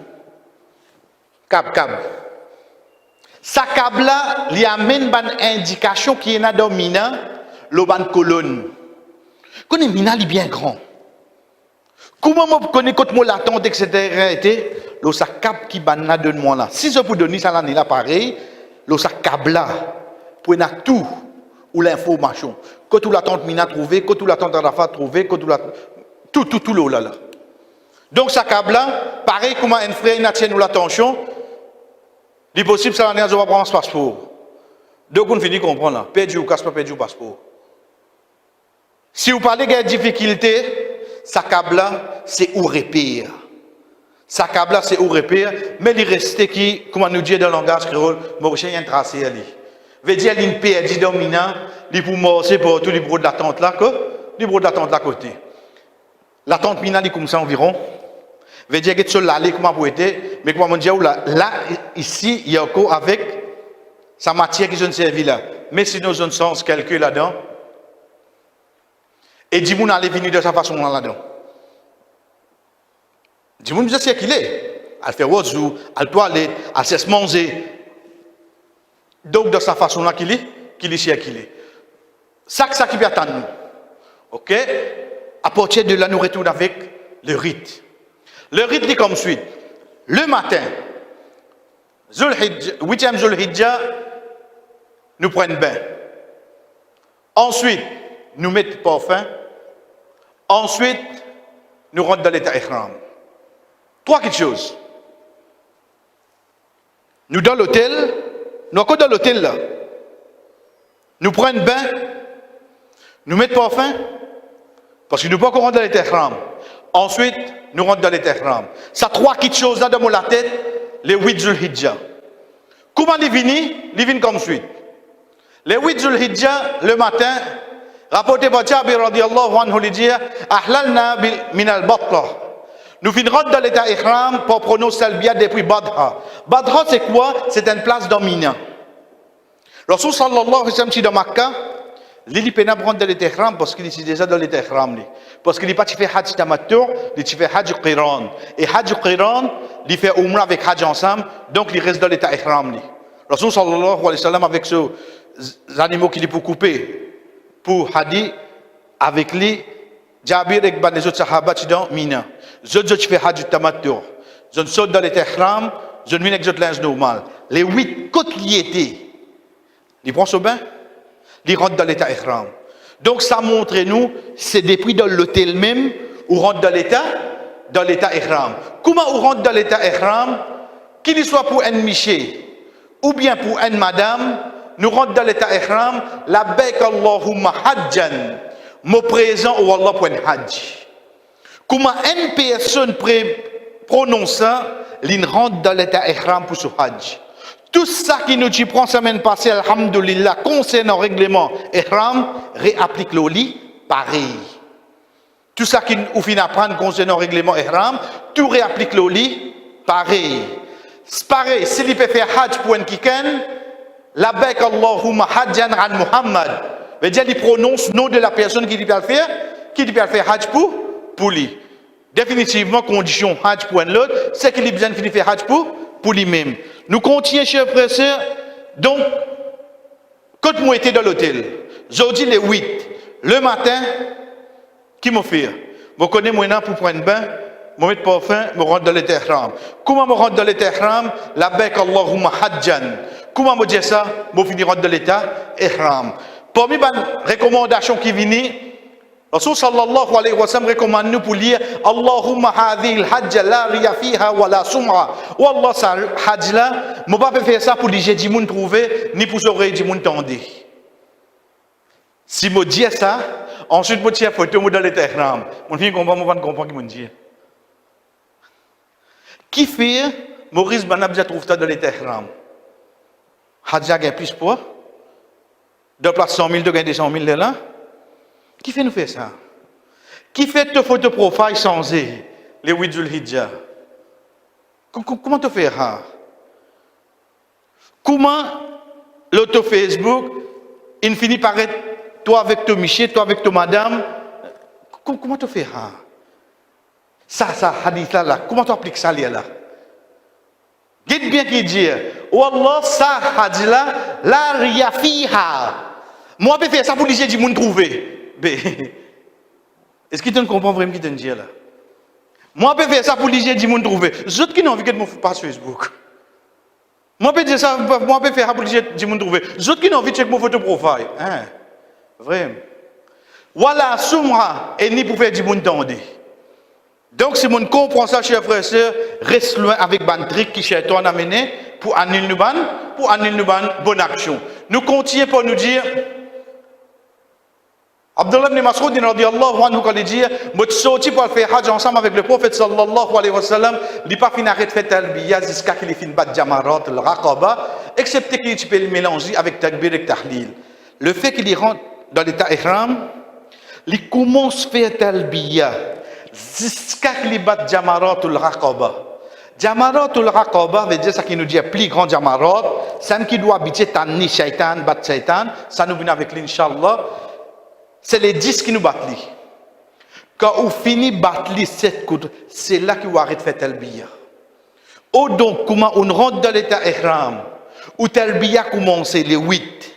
Câble. Sa câble là, il y a même une indication qui est dans Mina, le ban colonne. Connais Mina, il est bien grand. Comment je connais quand moi l'attente, etc. Le sa câble qui banna de moi là. Si je peux donner ça l'année là pareil, le sa câble là, prenez tout ou l'information. Quand tout l'attente Mina trouvé, quand tout l'attente Arafat trouvé, quand tout l'eau là. Donc sa câble là, pareil comment un frère il attient nous l'attention. Il est possible ça l'année je vais prendre ce passeport. Donc on finit comprendre là, perdu ou casse pas perdu ou passeport. Si vous parlez de difficulté, ça câble là, c'est où repère. Ça câble là, c'est où repère, mais il reste qui, comment nous dire dans le langage créole, Mauricien y a un tracé à lui. Veut dire qu'il y a une perdu dominant, il pour morcer pour tout le bureau de la tente là, le bureau de la tente là côté. La tente mina est comme ça environ. Veut dire que tu l'as allé comment pour être, mais comment dire là, ici, il y a encore avec sa matière qui se servi là. Mais si nous avons sens calcul là-dedans, et dis-moi allez venir de sa façon là-dedans. Dis-moi je sais qu'il est. Elle fait wozou, elle toilette, elle cesse manger. Donc de sa façon là qu'il est sait qu'il est. Ça qui peut attendre nous. OK? À partir de là nous retournons avec le rite. Le rite est comme suit. Le matin, 8e Zulhijja, nous prenons bain. Ensuite, nous mettons parfum. Ensuite, nous rentrons dans l'état ihram. Trois petites choses. Nous dans l'hôtel, nous encore dans l'hôtel là. Nous prenons bain, nous mettons parfum, parce que nous ne pouvons pas rentrer dans l'état ihram. Ensuite, nous rentrons dans l'état ihram. Ça trois petites choses là dans la tête, les 8 Zulhijja. Comment les viennent comme suite. Les 8 Zulhijja, le matin, rapporté par Jabir radiyallahu anhu, il dit Ahlalna min al-Batla. Nous finirons dans l'état ihram pour prononcer le bien depuis Badha. Badha, c'est quoi? C'est une place dans Mina. Rasul sallallahu alayhi wa sallam, dans Makkah, il peut pas prendre dans l'état ihram parce qu'il est déjà dans l'état ihram. Parce qu'il n'est pas fait Hajj Tamattu, il fait Hajj Qiran. Et Hajj Qiran, il fait Umrah avec Hajj ensemble, donc il reste dans l'état ihram. Rasul sallallahu alayhi wa sallam, avec ces animaux qu'il peut couper pour Hadi, avec lui, Jabir et les autres sahaba dans Mina. Je fais Hajj Tamattu. Je saute dans l'état ihram, je ne viens avec les linge normal. Les 8 côtes qui étaient, ils prennent ce bain, ils rentrent dans l'état ihram. Donc ça montre nous, c'est depuis dans l'hôtel même, où rentre dans l'état ihram. Comment on rentre dans l'état ihram, qu'il soit pour un miché, ou bien pour une madame, nous rentrons dans l'état ihram, la baik Allahumma hajjan, mot présent au Allah pour un hajj. Comment une personne prononce ça, il rentre dans l'état ihram pour ce hajj. Tout ça qui nous dit prend semaine passée, alhamdoulilah, concernant le règlement ihram, réapplique le lit, pareil. Tout ça qui nous finit apprendre concernant le règlement ihram, tout réapplique le lit, pareil. C'est pareil, s'il peut faire hajj pour un kiken, la baik Allahumma hajjan an Muhammad, veut dire il prononce le nom de la personne qui peut le faire hajj pour lui. Définitivement, condition hajj pour un autre, c'est qu'il a besoin de faire hajj pour lui-même. Nous continuons, chers frères et sœurs. Donc, quand nous étions dans l'hôtel, jeudi les 8, le matin, qui m'a fait? Je connais moi pour prendre un bain, je mets parfum, je rentre dans l'état ihram. Comment je rentre dans l'état ihram? La baik Allahumma hajjan. Comment je dis ça? Je finis dans l'état ihram. Parmi les recommandations qui viennent, Rasul sallallahu alayhi wa sallam recommande nous pour lire Allahumma hadhihi al-hajja la riya fiha wa la sum'a. Wallah sa hajj là, je ne peux pas faire ça pour dire j'ai moun trouvé ni pour oreilles du moun tendé. Si je dis ça, ensuite je tiens photo dans l'état ihram. Mon fille comprend qui me dit. Qui fait Maurice Banabja trouve ça dans l'état ihram? Hajj a plus poids. De place 100 000 de gain 200 000 là. Qui fait nous faire ça? Qui fait te photo profile sans les 8 Zulhijja? Comment tu fais ça? Comment l'auto Facebook, il finit par être toi avec ton Michel, toi avec ton madame? Comment tu fais ça? Ça, hadith là, comment tu appliques ça là? Dites bien qui dit, Wallah, ça, hadith là, la riyafiha. Moi, je peux faire ça pour dire que je trouver. Est-ce que tu comprends vraiment ce que tu dis là? Moi, je peux faire ça pour dire que je trouver. Les autres qui n'ont envie que je me fasse sur Facebook. Moi, je peux dire ça, moi, je peux faire ça pour dire que je me trouver. Les autres qui n'ont envie de checker mon photo profile. Hein? Vraiment. Voilà, soumra, et ni pour faire du monde tendé. Donc, si on comprend ça, chers frères et sœurs, reste loin avec ban trick qui cherche à amener pour annuler une bonne action. nous continuons pour nous dire, Abdullah ibn Mas'ud radiyallahu anhu quand il dit, moi je sorti pour faire hajj ensemble avec le prophète sallallahu alayhi wa sallam, il n'a pas fini d'arrêter de faire talbiya jusqu'à qu'il ait fini de battre jamarat, le raqaba, excepté qu'il peut le mélanger avec takbir et tahlil. Le fait qu'il rentre dans l'état ihram, il commence à faire talbiya jusqu'à qu'il batte jamarat ou le raqaba. Jamarat ou le raqaba veut dire ça qui nous dit plus grand jamarat, c'est qui doit habiter tanni shaitan, battre shaitan, ça nous vient avec l'inshallah. C'est les 10 qui nous battent. Quand on finit de battre les 7 coups, c'est là qu'on arrête de faire talbiya. Ou donc, comment on rentre dans l'état ihram, où talbiya commence les 8,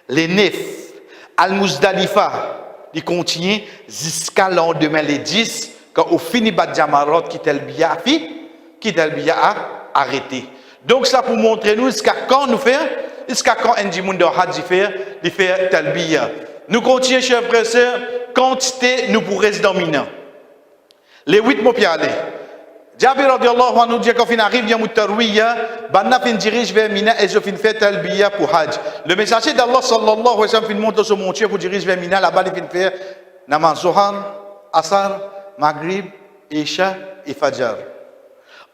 les 9, al-Muzdalifa, il continue jusqu'à le lendemain les 10, quand on finit de battre jamarat, qui talbiya a arrêté. Donc, ça pour montrer nous jusqu'à quand nous faisons, jusqu'à quand un djimoun de hajj fait talbiya. Nous continuons, chers frères et sœurs, quantité nous pour rester dans Mina. Les 8 mots pour aller. Jabir radiallahu anhu dit quand on arrive à Moutarwiya, Banna fin dirige vers Mina et je fin fait talbiya pour Hajj. Le messager d'Allah sallallahu alayhi wa sallam fin monte sur mon Dieu pour diriger vers Mina, là-bas il fin faire namaz Zohar, Asar, Maghrib, Isha et Fajr.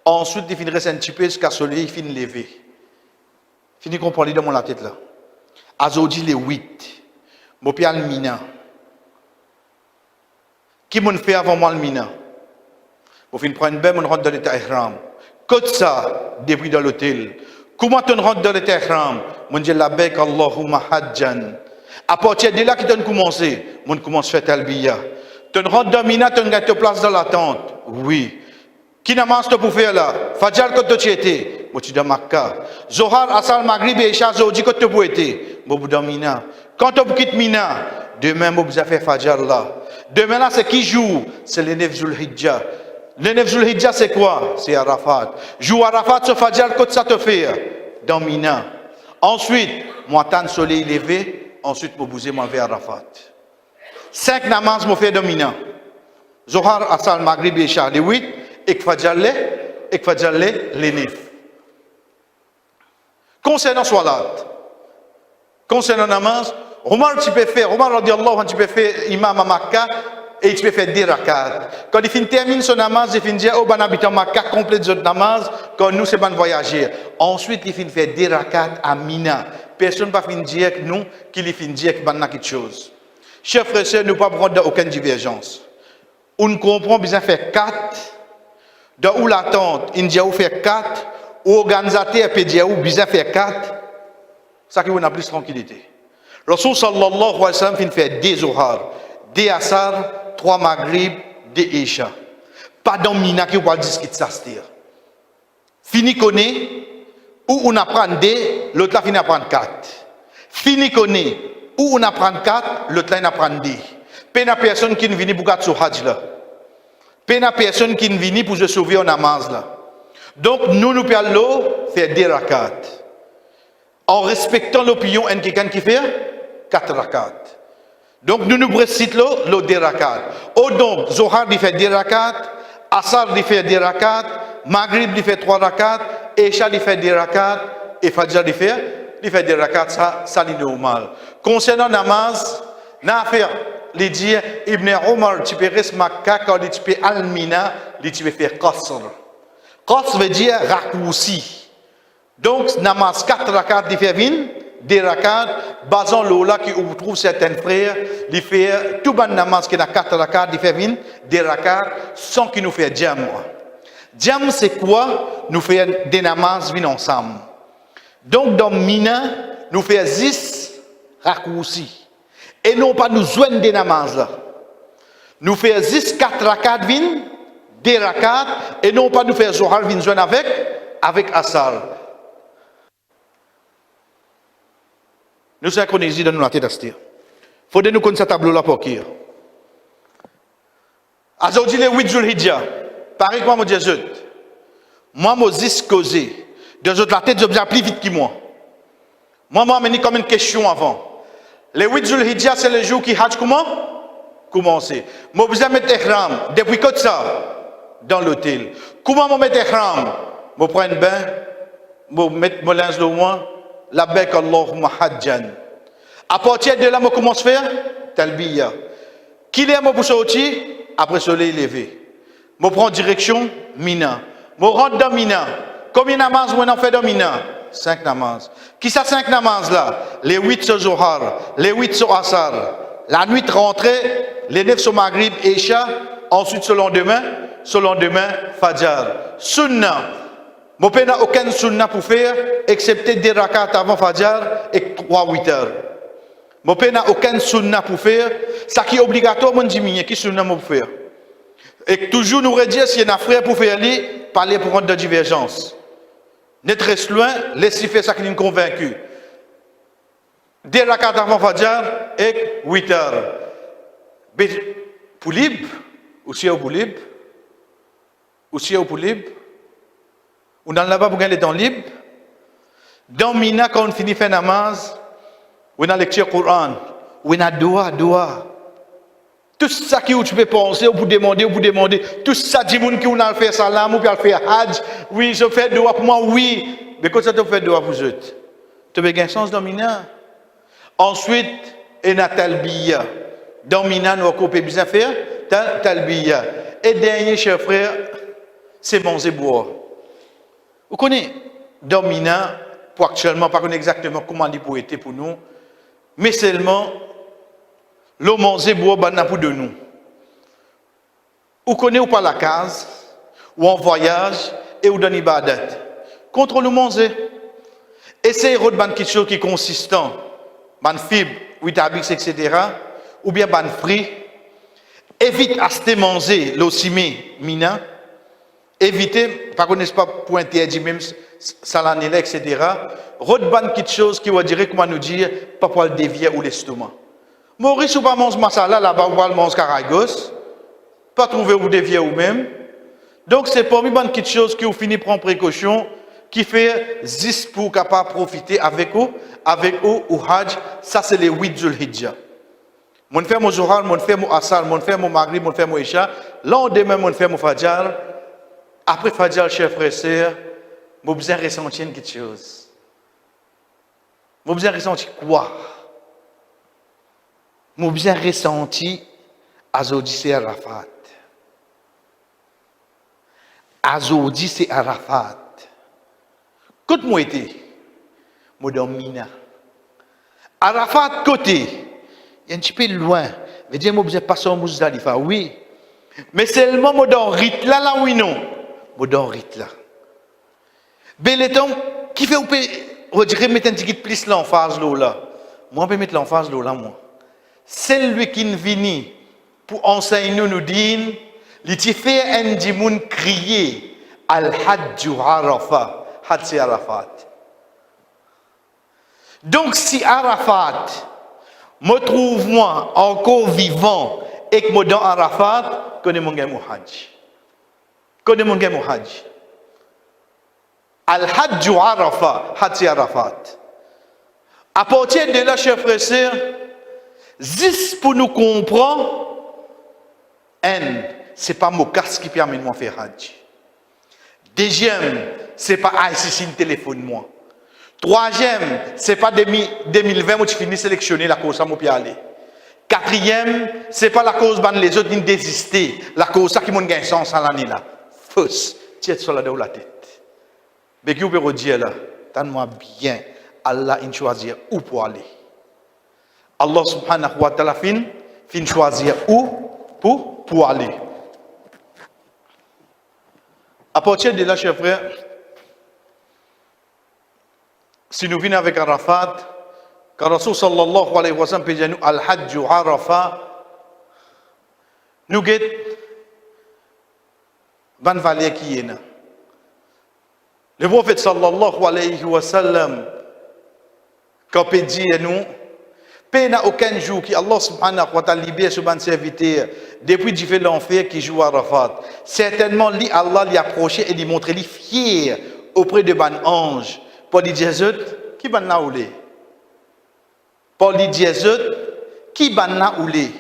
Ensuite il fin reste un petit peu jusqu'à le soleil fin lever. Fini comprendre dans mon tête là. Azodi les 8. Mopial Mina. Qui m'ont fait avant moi le Mina? Pour finir prendre une bain, on rentre dans l'état ihram. Côte ça, depuis dans l'hôtel. Comment on rentre dans l'état ihram? On dit la bec Allahumma hajjan. À partir de là, qui donne commencer? On commence à faire talbiya. Tu rentres dans Mina, tu as place dans la tente. Oui. Qui namaz tu pour faire là? Fajr quand tu étais? Moi tu dans Makkah. Zohar, Asal, Maghrib et Isha, Zodi quand tu pour été? Moi dans Mina. Quand tu quittes Mina, demain vous avez fait Fajr là. Demain là c'est qui joue? C'est le 9 Zulhijja. Le 9 Zulhijja c'est quoi? C'est Arafat. Joue Arafat sur Fajr quand ça te fait? Dans Mina. Ensuite, moi tant soleil levé, ensuite vous bousez moi vers Arafat. 5 namaz moi fait dans Mina. Zohar, Asal, Maghrib et Isha, les 8. Et Fajr les 9. Concernant Salat, concernant namaz, Omar tu peux faire, Omar radiallahu anhu tu peux faire imam à Makkah et tu peux faire 10 rakat. Quand il termine son namaz, il finit dire, oh ben habitant Makkah complète son namaz, quand nous c'est bon voyager. Ensuite il finit faire 10 rakat à Mina. Personne ne va finir dire que nous, qu'il finit dire que ben quelque chose. Chers frères et sœurs, nous ne pouvons pas prendre aucune divergence. On comprend bien faire 4. Dans où l'attente, il dit où faire 4, ou organisateur peut dire où bien faire 4, ça qui vous a plus tranquillité. Rasul sallallahu alayhi wa sallam fin fait 2 Zohar, 2 Asar, 3 Maghrib, 2 Isha. Pas dans Mina qui va discuter ça c'est-à-dire. Fini connaît, où on apprend 2, l'autre là finit apprendre 4. Fini connaît, où on apprend 4, l'autre là il apprend 2. Pas une personne qui ne vient pour gâter sur Hajj là. Pas une personne qui vient pour se sauver en namaz là. Donc nous pouvons faire 2 rakats. En respectant l'opinion de quelqu'un qui fait 4 rakats. Donc nous récitons le 2 rakats. Ou donc Zohar il fait 2 rakats, Asar il fait 2 rakats, Maghrib il fait 3 rakats, Isha il fait 2 rakats, et Fajr il fait 2 rakats, ça c'est normal. Concernant namaz, n'a affaire. Il dit, Ibn Omar, tu peux rester Makkah quand tu peux Al-Mina, tu peux faire Qasr. Qasr veut dire raccourci. Donc, namaz 4 rakats, il fait 2 rakats, basant l'ola qui on trouve certains frères, il fait tout bon namaz qui a 4 rakats, il fait 2 rakats, sans qu'il nous fait jam. Jam, c'est quoi? Nous faisons des namaz ensemble. Donc, dans Mina, nous faisons 10 raccourcis. Et non pas nous joindre des namaz là. Nous faisons 10, 4 rakats, 2 rakats, et non pas nous faire Zohar, joindre avec Asar. Nous synchronisons dans la tête d'Astir. Il faut que nous connaissions ce tableau là pour qui. Aujourd'hui, le 8 Zulhijja, pareil comme moi, je moi, Moses causé. Deux autres, la tête, je vais plus vite que moi. Moi, je m'ai comme une question avant. Le 8 Zulhijja, c'est le jour qui Hajj comment? Commencer. Moi, je vais mettre ihram. Depuis quand ça? Dans l'hôtel. Comment je mettre ihram? Je prends un bain, je mets mon linge de moi, labbaik Allahumma hajjan. À partir de là, je commence à faire talbiya. Qui est pour sortir? Après le soleil levé. Je prends direction Mina. Je rentre dans Mina. Combien de namazes on fait dans Mina? 5 namazes. Qui ça 5 namazes là? Les 8 sur Zohar, les 8 sur Asar. La nuit rentrée, les 9 sur Maghrib et Isha. Ensuite, sur le lendemain, Fajr. Sunna. Je n'ai aucun sunna pour faire, excepté des rakats avant Fajr et 3-8 heures. Je n'ai aucun sunna pour faire. Ça qui est obligatoire, je dis, qui sunna pour faire. Et toujours nous redire, s'il y a un frère pour faire lui, parler pour rendre de divergence. N'être reste loin, laissez faire ça qui nous convaincu. Des rakats avant Fajr et 8 heures. Mais pour libre, aussi au pour libre, aussi au pour libre, ou dans là-bas pour gagner le temps libre. Dans Mina, quand on finit faire namaz, on a lecture Coran, on a doua. Tout ça qui tu peux penser, ou pour demander, tout ça, dit moun qui on a fait salam, ou bien faire hajj, oui, je fais doua pour moi, oui. Mais quand ça te fait doua pour eux, tu as un sens dans Mina. Ensuite, on a talbiya. Dans Mina, nous avons besoin de faire talbiya. Et dernier, cher frère, c'est manger boire. Vous connaissez, dans Mina, pour actuellement, pas exactement comment il peut être pour nous, mais seulement, l'eau manger boire, ben, pour de nous. Vous connaissez ou pas la case, ou en voyage, et ou dans l'ibadat. Contre le manger. Essayez de faire quelque chose qui est consistant, ban fibre, vitamines, etc., ou bien ban fruits. Évite à se manger l'ossimé, mina. Évitez, par contre, pas pour interdire même salanela, etc. Redban quelque chose qui va dire, comment nous dire, pas pour le dévier ou l'estomac. Maurice ou pas manger masala, là-bas, ou pas manger caragos, pas trouver ou dévier ou même. Donc, c'est pour moi quelque chose qui vous finit prendre précaution, qui fait 10 pour capable profiter avec vous ou Hajj, ça c'est les 8 Zulhijjah. Mon frère mon Zohar, mon frère mon Asar, mon frère mon Maghrib, mon frère mon Isha, lendemain mon frère mon Fajr. Après Fajr, chers frères et sœurs, j'ai besoin de ressentir quelque chose. J'ai besoin de ressentir quoi? J'ai besoin de ressentir Azodi c'est Arafat. Azodi c'est Arafat. Côté moi était, moi dans Mina. Arafat côté, il y a un petit peu loin. Mais dis moi besoin de passer en Muzdalifa, oui. Mais seulement moi dans Rit là, oui non. Moi dans Rit là. Beleton, qui fait ou peut, on dirait mettre un petit plus l'emphase là. Moi on peut mettre l'emphase là moi. C'est lui qui vient pour enseigner nous dire, il t'y fait un dimoun crier al-Hajju Arafat. C'est Arafat. Donc si Arafat me trouve moi encore vivant et que moi dans Arafat, connais mon game Hajj. Connais mon game Hajj. Al-Hajju Arafat, c'est Arafat. À partir de là, chers frères et sœurs, 10 pour nous comprendre, c'est pas mon casque qui permet de moi faire Hajj. Deuxième, c'est pas ICC le téléphone moi. Troisième, c'est pas 2020 où tu finis sélectionner la cause à mon pied aller. Quatrième, c'est pas la cause ban les autres qui désister, la cause qui m'ont gagné sens à l'année là. Fausse, tiens sur la la tête. Mais qui vous peut dire là, tente-moi bien, Allah in choisir où pour aller. Allah subhanahu wa ta'ala fin choisir où pour aller. À partir de là, chers frères, si nous venons avec Arafat, car Rasul sallallahu alayhi wa sallam peut dire al-Hajju Arafat, nous guette ban valeur qui est là. Le prophète sallallahu alayhi wa sallam, quand il dit à nous, il n'y a aucun jour qui Allah subhanahu wa ta'ala libère ce ban serviteur depuis qu'il fait l'enfer qui joue à Arafat. Certainement, Allah l'y approché et lui montrer lui fier auprès de ban ange. Pour lui dire qui ban na oulé. Pour lui dire qui ban na oulé.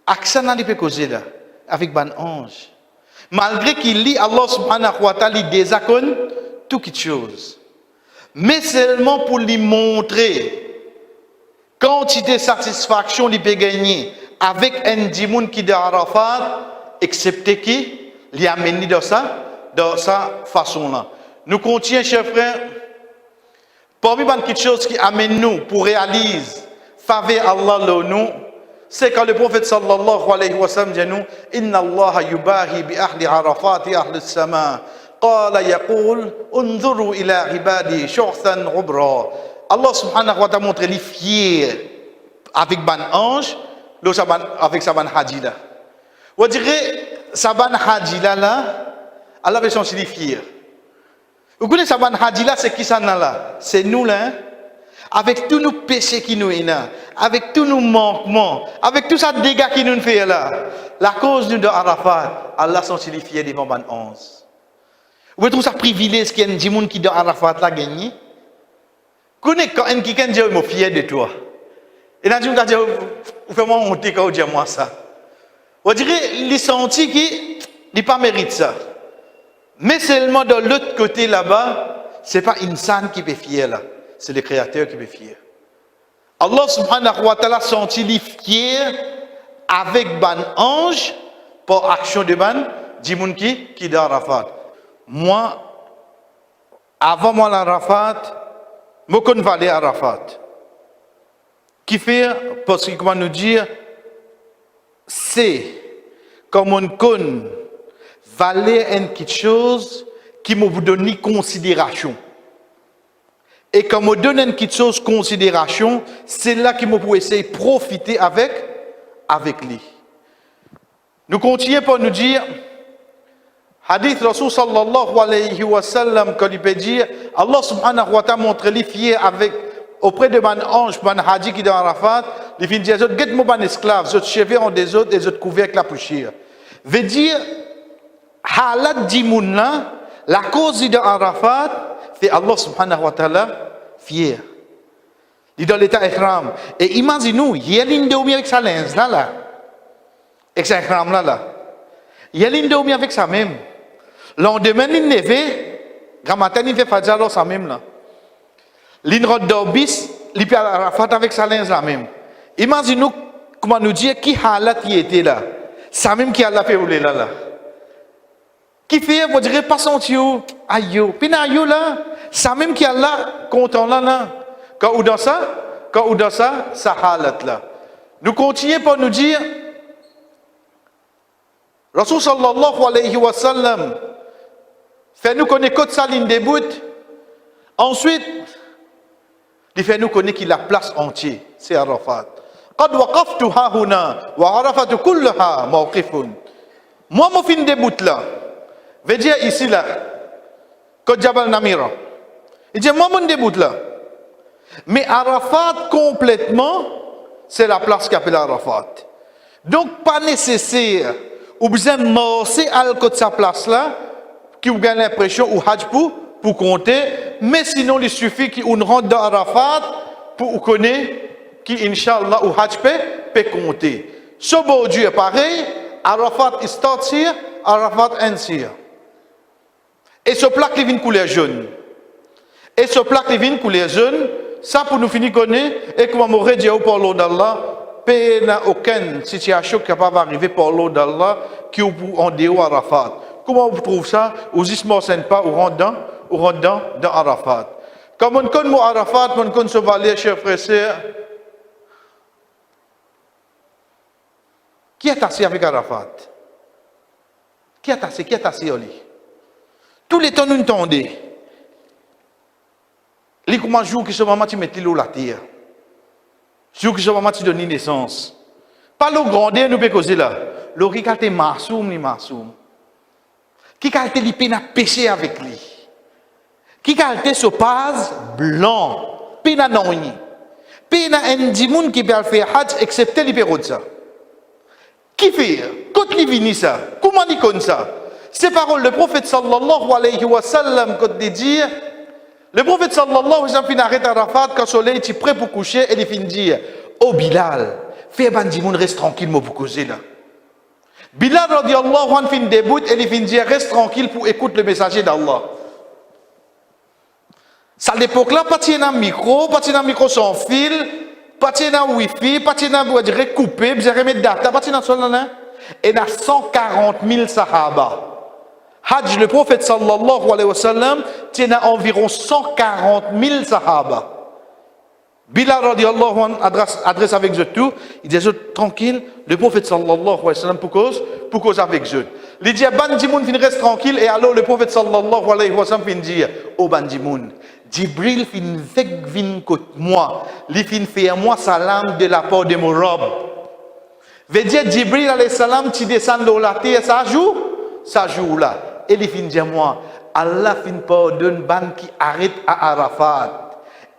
Accent n'a pas causé là avec ban ange. Malgré qu'il lit Allah subhanahu wa ta'ala désacone tout quelque chose. mais seulement pour lui montrer quantité de satisfaction qu'il peut gagner avec un dimoun qui de Arafat, excepté qui l'y amène dans sa façon-là. Nous continuons, chers frères, parmi quelque chose qui amène nous pour réaliser faveur Allah le nous, c'est quand le prophète sallallahu alayhi wa sallam dit nous, Inna Allah yubahi bi ahli Arafat et ahli sama. قال يقول انظروا إلى عبادي شعثا غبرا. Allah subhanahu wa ta'ala montre les fiers avec ban ange, avec sa ban hadila. On dirait sa ban hadila là, Allah veut son les fiers. Vous connaissez sa ban hadila, c'est qui ça là? C'est nous là, avec tous nos péchés qui nous est là, avec tous nos manquements, avec tout ça dégâts qui nous fait là. La cause de Arafat, Allah sont les fiers devant ban ange. Vous trouvez ça privilège qu'il y a un djimoun qui dans Arafat l'a gagné? Connais quand un qui dit je suis fier de toi. Et là, je me dis, vous faites moi honte quand vous dites moi ça. On dirait, il senti qu'il n'est pas mérite ça. Mais seulement de l'autre côté là-bas, ce n'est pas Insan qui peut fier là. C'est le Créateur qui peut fier. Allah subhanahu wa ta'ala senti les fier avec ban ange pour action de ban djimoun qui dans Arafat. Moi, avant moi l'Arafat, je connais Valé Arafat. Qui fait, parce que comment nous dire, c'est comme on connaît Valé quelque chose qui me donne considération. Et quand me donne quelque chose considération, c'est là qu'il me peut essayer de profiter avec lui. Nous continuons pour nous dire, Hadith Rasul sallallahu alayhi wa sallam, quand il peut dire, Allah subhanahu wa ta'ala montre les fiers avec, auprès de ban ange, ban hadji qui est dans Arafat, il finit dire, get moi ban esclave, zot cheveux en des autres, et zot couvercle la poussière. Veut dire, halat dimoun là, la cause de Arafat, fait Allah subhanahu wa ta'ala fier. Il est dans l'état ihram. Et imaginez-nous, il y a l'une de avec sa lens là. Avec sa ihram là. Il y a l'une de avec sa même. Lendemain, il neve, grand matin, il fait fadja dans sa même là. L'inrod d'Obis, il fait Arafat avec sa lens là même. Imaginez-nous comment nous dire qui halat qui était là. Sa même qui a la fait rouler là. Qui fait, vous direz, pas senti où, aïe, puis aïe là, sa même qui a là, content là. Quand ou dans ça, ça halat là. Nous continuons pour nous dire, Rasul sallallahu alayhi wa sallam, fait nous connaître que ça ligne des bouts. Ensuite, il fait nous connaître qu'il a la place entière, c'est Arafat. قد وقفت ها هنا وعرفت كلها موقف. Moi, mon fin des bouts là, veut dire ici là, que Jabal Namira. Il dit moi, mon début là. Mais Arafat complètement, c'est la place qui appelle Arafat. Donc, pas nécessaire. Ou besoin de morcer à côté de sa place là, qui vous gagne l'impression ou hajj pour compter, mais sinon il suffit qu'on rentre dans Arafat pour connaître qui Inch'Allah ou hajj peut compter. Ce beau Dieu est pareil, Arafat il start here, Arafat ends here. Et ce plaque il vient couleur jaune. Et ce plaque il vient couleur jaune, ça pour nous finir connaître, et comment m'aurait dit au parlo d'Allah, il n'y a aucune situation qui est capable d'arriver par l'eau d'Allah qui est en dehors Arafat. Comment vous trouvez ça? Vous ne ne pas, vous rentrez dans Arafat. Comme on connaît Arafat, on connaît ce valet, chers frères et sœurs. Qui est assis avec Arafat? Qui est assis au lit? Tous les temps, nous entendons. Les comment jour qui se moment, tu mets l'eau la terre. Jour qui se moment, tu donnes naissance. Pas le grandeur, nous pouvons causer là. Le rical est marsoum, ni marsoum. Qui qualité li peine à pécher avec lui. Qui qualité se passe blanc. Peine à non. Peine à un dimoun qui peut faire hajj, excepté les pérodes ça. Qui fait? Quand il vient ça? Comment il connaît ça? Ces paroles, le prophète sallallahu alayhi wa sallam, quand il dit, le prophète sallallahu alayhi wa sallam finit arrêter Arafat quand le soleil est prêt pour coucher et il finit dire, oh Bilal, fais un dimoun, reste tranquille, moi pour causer là. Bilal radiallahu anhu fin début et il fin dire reste tranquille pour écouter le messager d'Allah. Ça à l'époque là, pas de micro sans fil, pas de wifi, pas de recoupé, vous remettre data, pas de cela là. Et il y a 140 000 sahaba. Hajj, le prophète sallallahu alayhi wa sallam, il y a environ 140 000 sahaba. Bilal radiallahu anhu adresse avec eux tout, il dit tranquille, le prophète sallallahu alayhi wa sallam pour cause avec eux. Il dit Bandimoun fin reste tranquille et alors le prophète sallallahu alayhi wa sallam fin dit oh Bandimoun, Jibril fin vin côté moi, il fin fait moi salam de la part de mon rob. Veut dire Jibril alayhi salam tu descends dans la terre ça joue là et il fin dit moi Allah fin pardonne ban qui arrête à Arafat.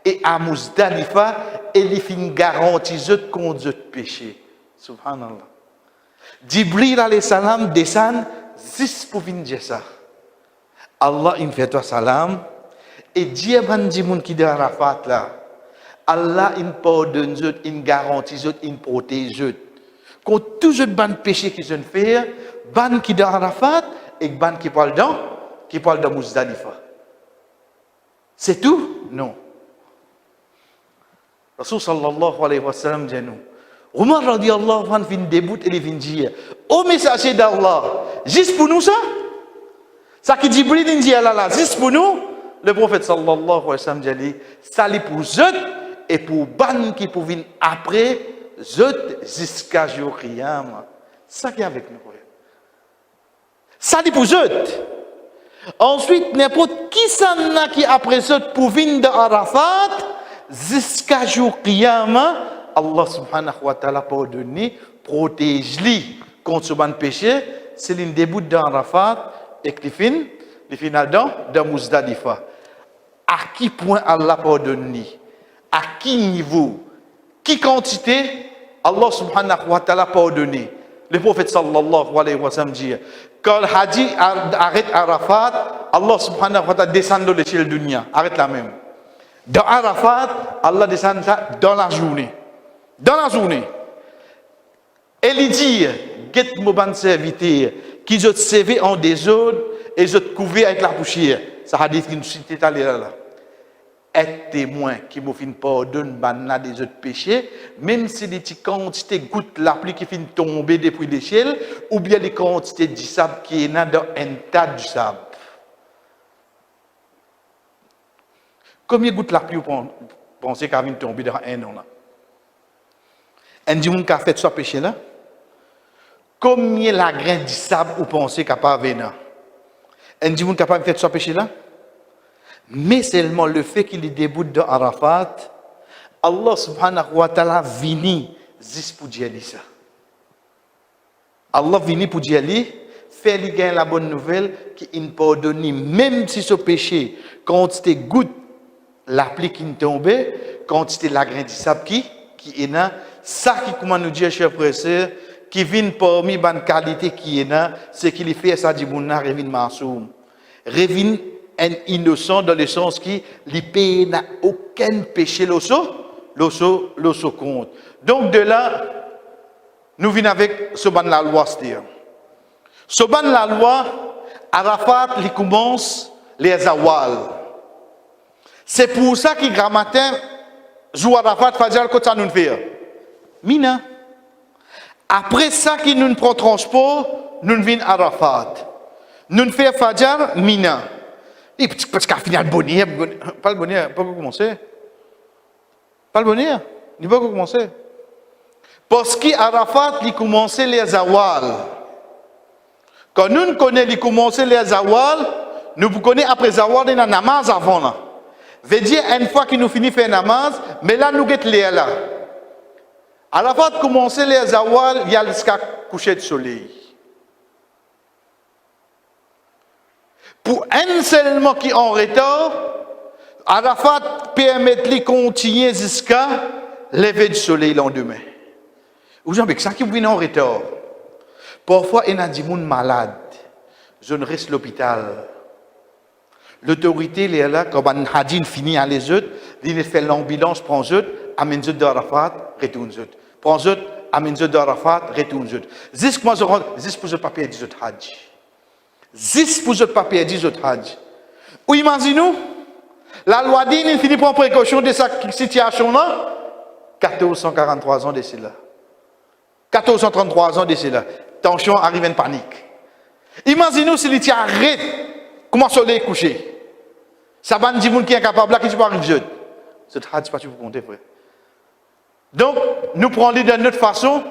Et à Muzdalifa, il fin garantit contre le péché. Subhanallah. Jibril alayhi salam descend 6 pour venir dire ça. Allah il fait toi salam et Dieu bandi moun qui de Arafat là. Allah il pardonne eux, il garantit eux, il protège eux. Contre tout ce ban péché qu'ils ont fait, ban qui de Arafat et ban qui parle dans Muzdalifa. C'est tout? Non. Rasul sallallahu alayhi wa sallam dit nous. Omar radiallahu anhu vient début et il vient dire ô messager d'Allah, juste pour nous ça? Ça qui dit Jibril dit là, juste pour nous? Le prophète sallallahu alayhi wa sallam dit ça li pour eux et pour ban qui pour venir après eux jusqu'à jour qiyam. Ça qui est avec nous. Ça li pour eux. Ensuite n'importe qui ça n'a qui après eux pour venir de Arafat jusqu'à jour qiyamah, Allah subhanahu wa ta'ala pardonne, protège-lui contre ce péché, c'est l'un début d'Arafat et qu'il finit dans Muzdalifa. À qui point Allah pardonne? À qui niveau? Qui quantité? Allah subhanahu wa ta'ala pardonne. Le prophète sallallahu alayhi wa sallam dit, quand le Haji arrête Arafat, Allah subhanahu wa ta'ala descend de l'échelle dunya. Arrête la même. Dans Arafat, Allah descend ça dans la journée. Dans la journée. Et il dit, get mon ban serviteur, qui je servi en désordre et je te couvre avec la poussière. Ça a dit qu'il nous cite là. Être témoin qui me fin pardonne banna des autres péchés, même si les petites quantités gouttes la pluie qui fin tomber depuis l'échelle, ou bien les quantités du sable qui est dans un tas du sable. Combien de gouttes la pluie vous pensez qu'elle vient tomber dans un an là? Un dimanche qui a fait ce péché là? Combien la graine du sable vous pensez qu'elle pas venir? Un dimanche qui a fait ce péché là? Mais seulement le fait qu'il est debout de Arafat, Allah subhanahu wa ta'ala vini juste pour dire ça. Allah vini pour dire fait lui gagner la bonne nouvelle qu'il pardonne même si ce péché quand c'était goutte la pluie qui tombait, quand c'était la graine du sable qui est là, ça qui comment nous dire chers frères et sœurs, qui vient parmi bonne qualité qui est là, c'est qu'il fait ça du mouna revin masoum. Revin un innocent dans le sens qui l'IP n'a aucun péché l'osso compte. Donc de là, nous venons avec ce ban la loi, c'est-à-dire. Ce ban la loi, Arafat, il commence les awal. C'est pour ça qu'il grand matin, joue Arafat, Fajr, quand ça nous fait. Mina. Après ça, qui nous prend transport, nous venons Arafat. Nous faisons Fajr, Mina. Et parce qu'à final, bonheur, pas le bonheur, pas commencer. Pas le bonheur, il va commencer. Parce qu'Arafat, il commençait les awal. Quand nous connaissons, il commençait les awal, nous connaissons après awal, il y a namaz avant là. Veut dire, une fois qu'il nous finit faire namaz, mais là, nous guettons les là. Arafat commençait les awal, il y a jusqu'à coucher de soleil. Pour un seulement qui est en retard, Arafat permet de continuer jusqu'à lever du soleil le lendemain. Ou j'en veux que ça qui vient en retard. Parfois, il y a des gens malades. Je ne reste à l'hôpital. L'autorité, elle est là, quand on a dit fini à les autres, il fait l'ambulance, prend les autres, amène les autres d'Arafat, retourne les autres. Prend les autres, amène les autres d'Arafat, retourne les autres. Juste pour le papier des autres Hajj. 10 pour ce papier, 10 autres Hajj. Ou imaginez-nous, La loi dit, il finit prendre précaution de cette situation-là. 1443 ans de cela. 1433 ans de cela. Tension arrive en panique. Imaginez-vous si il arrête, comment le soleil est couché. Ça va nous dire qui est incapable, là, qui ne peut pas arriver. C'est pas pour compter, frère. Donc, nous prenons de notre façon.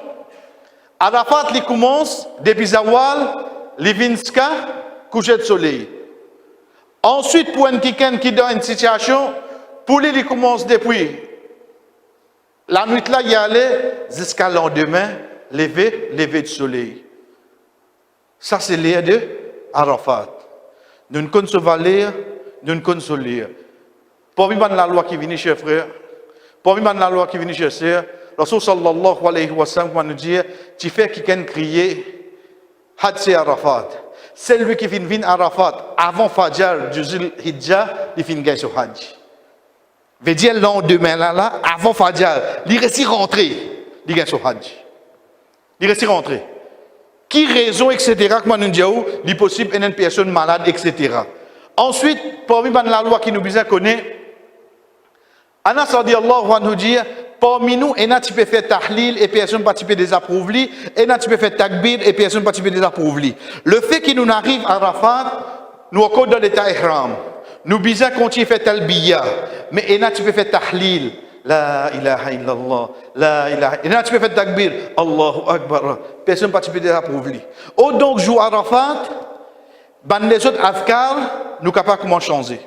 Arafat, il commence depuis Zawal, Livinska, coucher de soleil. Ensuite, pour un quelqu'un qui est dans une situation, pour lui, il commence depuis la nuit là, il allait jusqu'à le lendemain, lever du soleil. Ça, c'est l'air de Arafat. Nous ne connaissons pas l'air, nous ne connaissons pas l'air. Pour moi, la loi qui vient chez frère, pour moi, la loi qui vient chez sœur, Rasul sallallahu alayhi wa sallam nous dit, tu fais quelqu'un crier, Hadsi Arafat. C'est lui qui vient Arafat avant Fajr du Zul Hijjah, il vient gagner sur Hajj. Veut dire le lendemain là, avant Fajr, il reste rentré, il gagne sur Hajj. Il reste rentré. Qui raison, etc., comme nous disons, il est possible une personne malade, etc. Ensuite, parmi la loi qui nous besoin connaître, Anas radiyallahu anhu dit, parmi nous, il y a qui peut faire tahlil et personne ne peut désapprouve, et il y a qui peut faire takbir et personne ne peut désapprouve. Le fait qu'il nous arrive à Arafat, nous encore dans l'état ihram. Nous besoin continuer à faire talbiya, mais il y a qui peut faire tahlil. La ilaha illallah, la ilaha. Il y a qui peut faire takbir. Allahu akbar. Personne ne peut désapprouve. Au donc, jour Arafat, les autres afkars, nous sommes capables de comment changer.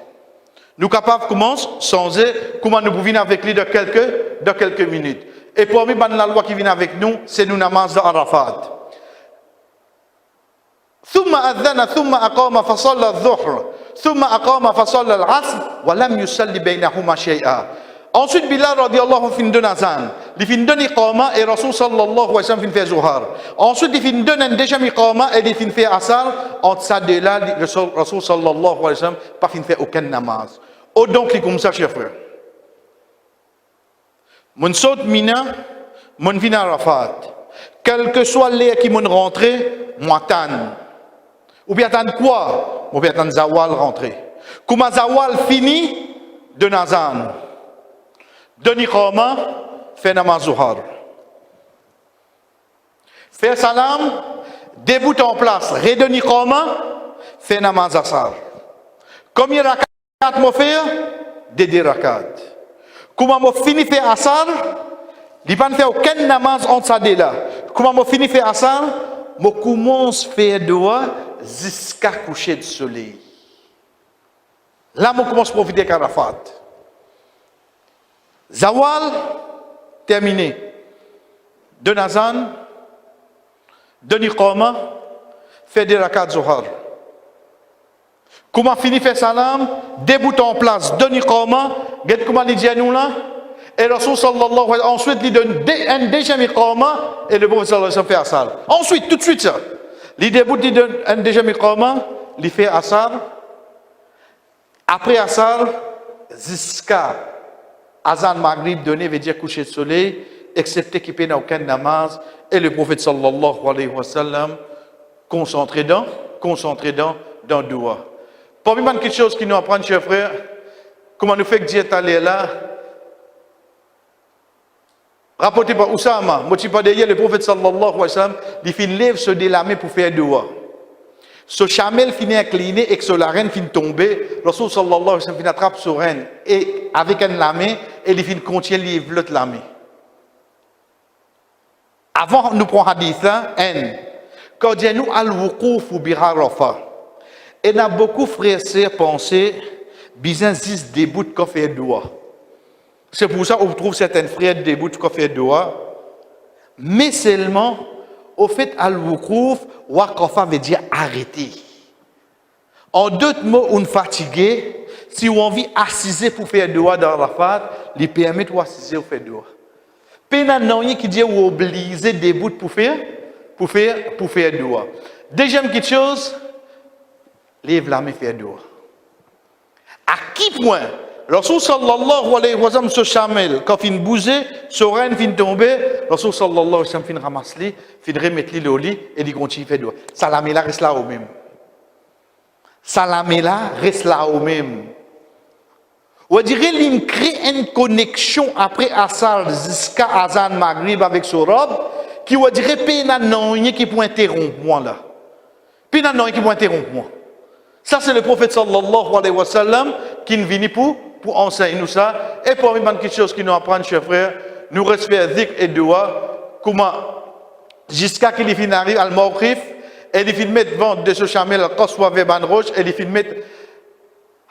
Nous sommes capables de comment changer, comment nous pouvons avec lui de quelques minutes. Et pour moi, la loi qui vient avec nous, c'est nous namaz de Arafat. ثم أذن ثم أقام فصلى الظهر ثم أقام فصلى العصر ولم يصلي بينهما شيئا. Ensuite, Bilal radiallahu fin donne azan. Il fin donne iqama et Rasul sallallahu alayhi wa sallam fin fait zuhar. Ensuite, il fin donne un deuxième iqama et il fin fait asar. Entre ça de là, Rasul sallallahu alayhi wa sallam pas fin fait aucun namaz. Oh donc, il comme ça, chers frères. Mon saute mina, mon fin Arafat. Quel que soit l'air qui m'ont rentré, moi tan. Ou bien attendre quoi? Ou bien attendre Zawal rentrer. Comment Zawal fini de Nazan. De Niqama, fait namaz Zuhar. Fait salam, déboute en place, redonne Niqama, fait namaz Asar. Combien de rakat m'a fait? Des rakat. Comment m'a fini fait Asar? Il n'y a pas aucun namaz entre ça là. Comment m'a fini fait Asar? Je commence à faire doigt jusqu'à coucher du soleil. Là, je commence à profiter de Arafat. Zawal, terminé. De Nazan, de Niqama, fait des rakats Zohar. Comment finit faire salam, déboute en place, de Niqama, regarde comment il dit à nous là. Et Rasul sallallahu alayhi wa sallam, ensuite, il donne un deuxième Iqama et le prophète sallallahu alayhi wa sallam fait asar. Ensuite, tout de suite ça. Il déboute, il donne un deuxième Iqama, il fait asar. Après asar, jusqu'à Azan Maghrib donné veut dire coucher de soleil, excepté qu'il n'y a aucun namaz. Et le prophète sallallahu alayhi wa sallam concentré dans doua. Parmi les quelque chose qui nous apprend, chers frères, comment nous fait que Dieu est allé là. Rapporté par Oussama, motivé par derrière le prophète sallallahu alayhi wa sallam, il finit lève se délamer pour faire doua. Ce chamel finit incliné et que la reine finit tomber. Rasul sallallahu alayhi wa sallam finit attrape ce reine et avec un lamé et il finit contient l'autre lamé. Avant nous prendre hadith là, quand nous al-wuquf ou birarofa, et n'a beaucoup frères et sœurs pensé, bizarre 10 débuts de faire doua. C'est pour ça qu'on trouve certains frères débuts de faire doua, mais seulement au fait al-wuquf, waqafa veut dire arrêter. En d'autres mots, on fatigué, si on envie assiser pour faire doua dans Arafat, il permet de assiser pour faire doua. Pena non qui dit ou obligé debout pour faire doua. Deuxième petite chose, lève la main faire doua. À qui point Rasul sallallahu alayhi wa sallam se chamel quand il bougeait, son reine fin tomber, Rasul sallallahu alayhi wa sallam fin ramasser, fin remettre le au lit et il continue faire doua. Salamela reste là au même. Salamela reste là au même. On dirait qu'il crée une connexion après Asar jusqu'à Azan Maghrib avec son robe, qui on dirait qu'il qui peut interrompre moi là. Puis non, qui peut interrompre moi. Ça, c'est le prophète sallallahu alayhi wa sallam qui est venu pour enseigner nous ça. Et pour moi, quelque chose qui nous apprend, chers frères, nous respectons dhikr et dua, comment, jusqu'à qu'il finisse arrive al mawqif, et il finit mettre devant de ce chamel, al qaswa veban roche, et il finit mettre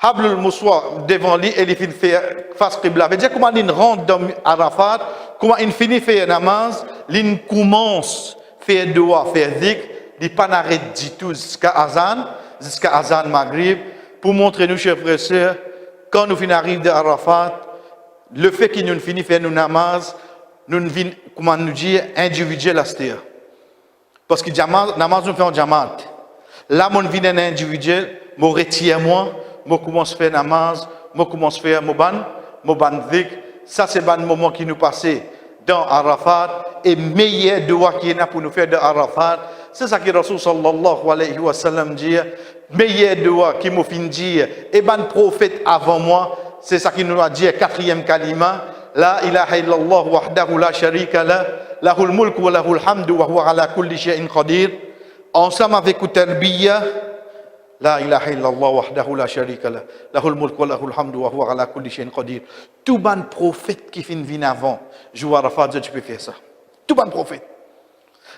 hablul moussoir devant lui, et il finit faire face qibla. Veut dire comment il rentre dans Arafat, comment il finit faire namaz, il commence faire dua, faire dhikr, il pas n'arrête du tout jusqu'à Azan Maghrib, pour montrer nous, chers frères et sœurs, quand nous finissons arriver à Arafat, le fait qu'il nous finit faire nos namaz, nous vient, comment nous dire, individuel à cette. Parce que namaz nous fait en jamat. Là, mon vient un individuel, je retire moi, je commence à faire namaz, je commence à faire moban dhikr. Ça, c'est le moment qui nous passe dans Arafat, et meilleur doigt qui est là pour nous faire de Arafat. C'est ça que Rasul sallallahu alayhi wa sallam dit, meilleur doigt qui m'a fait dire, et ben prophète avant moi, c'est ça qu'il nous a dit, quatrième kalima, la ilaha illallah wahdahu la sharika la, lahul mulk wa lahul hamdu wa huwa ala kulli shay'in qadir. Ensemble avec Utalbiya, la ilaha illallah wahdahu la sharika la, lahul mulk wa lahul hamdu wa huwa ala kulli shay'in qadir. Tout ban prophète qui fin vient avant, joue Arafat, tu peux faire ça. Tout ban prophète.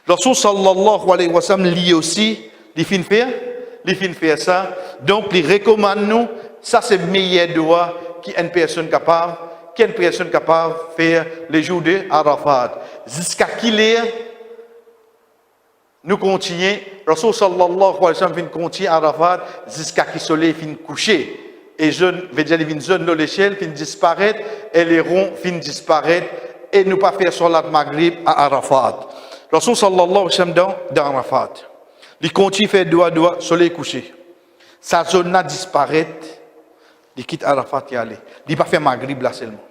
Rasul sallallahu alayhi wa sallam lui aussi, il fin faire ça. Donc, il recommande nous, ça c'est le meilleur doigt qu'une personne capable de faire les jours de Arafat. Jusqu'à qu'il est, nous continuons, Rasul sallallahu alayhi wa sallam continue Arafat jusqu'à qu'il le soleil fin coucher. Et jeune, veut dire, une zone de l'échelle fin disparaître, et les ronds fin disparaître, et nous pas faire salat Maghrib à Arafat. Rasul sallallahu alayhi wa sallam dans Arafat. Il continue à faire doigt, soleil couché. Sa zone là disparaît, il quitte Arafat et aller. Il ne pas faire Maghrib là seulement.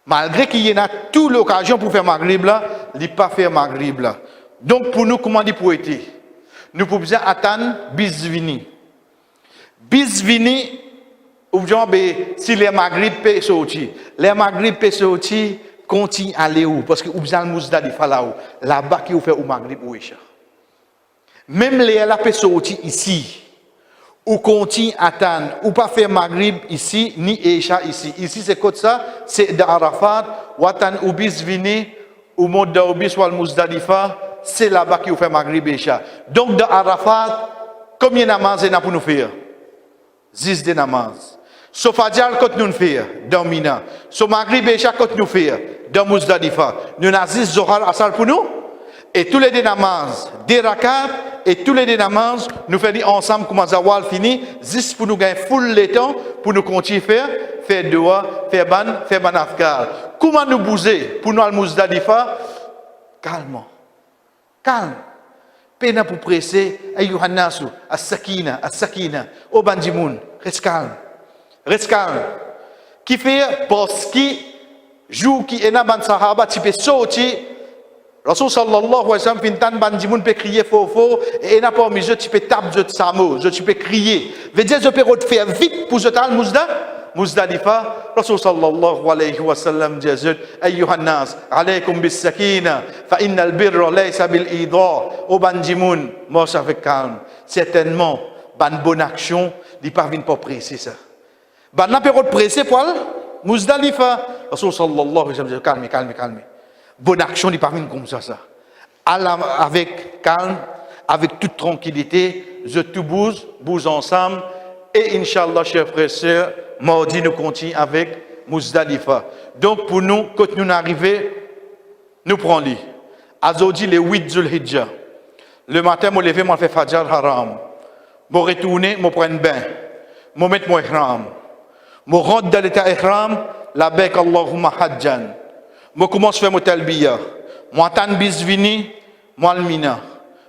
Malgré qu'il y ait toute l'occasion pour faire Maghrib là, il ne pas faire Maghrib là. Donc pour nous, comment dire pour être? Nous pouvons attendre Bisvini. Bisvini, ou bien si les Maghrib peuvent sortir. Les Maghrib peuvent sortir, continue à aller où? Parce que vous avez le Muzdalifa là-haut. Là-bas qui vous fait au Maghrib ou Isha. Même les la peut sortir ici. Ou continue à attendre. Ou pas faire Maghrib ici, ni Isha ici. Ici c'est quoi ça? C'est d'Arafat. Ou attendre ou Bisvini, ou monte d'Aubis ou al-Muzdalifa. C'est là-bas qui vous fait Maghrib et Isha. Donc d'Arafat, combien de namaz il y a pour nous faire? 10 de namaz. So Fajr quand nous faire dans Mina. So Maghrib et Isha quand nous faire dans Muzdalifa. Nous avons 10 Zohar Asar pour nous. Et tous les deux namaz, des rakat, et tous les deux namaz, nous faisons ensemble comme Zawal fini, 10 pour nous gagner full le temps, pour nous continuer faire dua, faire ban afkar. Comment nous bouger pour nous al Muzdalifa? Calme. Pena pour presser, ayyuhan nasu, as-sakina, au bandimoun, reste calme. Qui fait parce que jour qui est dans ban sahaba, tu peux sortir. Rasul sallallahu alayhi wa sallam fintan bandimoun peut crier fort et n'a pas mis tu peux taper de samo, tu peux crier. Veut dire je peux faire vite pour je tal Muzdalifa. Rasul sallallahu alayhi wa sallam dit ayyuhan nas alaykum bis sakina fa innal birra laysa bil idha. Au bandimoun, marche avec calme. Certainement ban bonne action, il pas venir pas presser ça. Ban n'a pas presser pour Muzdalifa. Rasul sallallahu alayhi wa sallam dit calme. Bonne action, il parvient comme ça. Avec calme, avec toute tranquillité, je tout bouge ensemble. Et Inch'Allah, chers frères et sœurs, mardi, nous continuons avec Muzdalifa. Donc, pour nous, quand nous arrivons, nous prenons lit. Azodi, le 8 Zulhijjah. Le matin, je me lève, je fais Fajr Haram. Je retourne, je prends un bain. Je mets mon ihram. Je rentre dans l'état ihram, la bec Allahumma hajjan. Je commence à faire mon talbiya. Je attends bisvini, je le mina.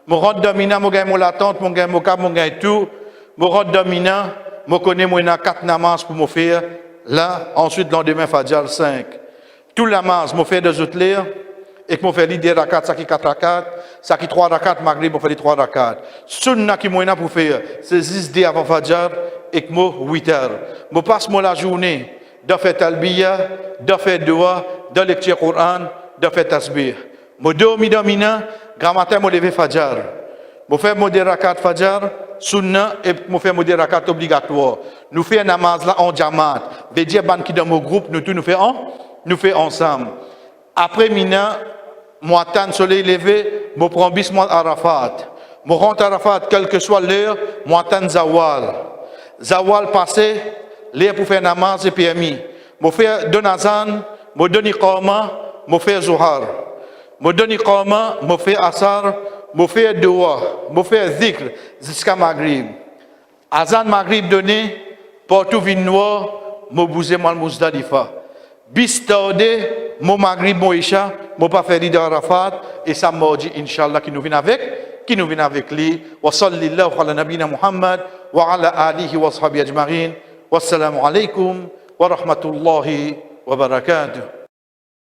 Je rentre dans mina, je gagne mon latente, je gagne mon cap, je gagne tout. Je rentre dans mina, je connais mon 4 namaz pour me faire. Là, ensuite, le lendemain, Fajr 5. Tout le namaz, je fais 2 autres lire. Et que je fais des rakat, ça qui 4 rakat, ça qui 3 rakat, Maghrib, je fais 3 rakat. Sunna qui m'a pour faire, c'est 6 dés avant Fajr et que moi 8 heures. Je passe moi la journée de faire talbiya, de faire dua, de lecture Coran, de faire tasbih. Je dormi dans mina, grand matin je lever fajar. Je fais mon rakat fajar, sunna et je fais mon rakat obligatoire. Nous faisons namaz là en jamaat. Veut dire ban qui dans mon groupe nous tous nous faisons ensemble. Après mina, moi tant soleil levé, je prends bis moi Arafat. Je rentre à Arafat quelle que soit l'heure, moi tant zawal. Zawal passé, l'heure pour faire namaz est permis. Je fais deux azan, je donne iqama, je fais zuhar. Je donne iqama, je fais asar, je fais dua, je fais zikr jusqu'à Maghrib. Azan Maghrib donné, partout vin noir, je bouge mal Muzdalifa. Bis tardé, mon Maghrib, mon Isha, je pas faire l'idée Arafat, et ça m'a dit, Inch'Allah, qui nous vient avec lui. Wa sallallahu ala nabina Muhammad, wa ala alihi wa sahbihi ajma'in. Wassalamu alaikum wa rahmatullahi wa barakatuh.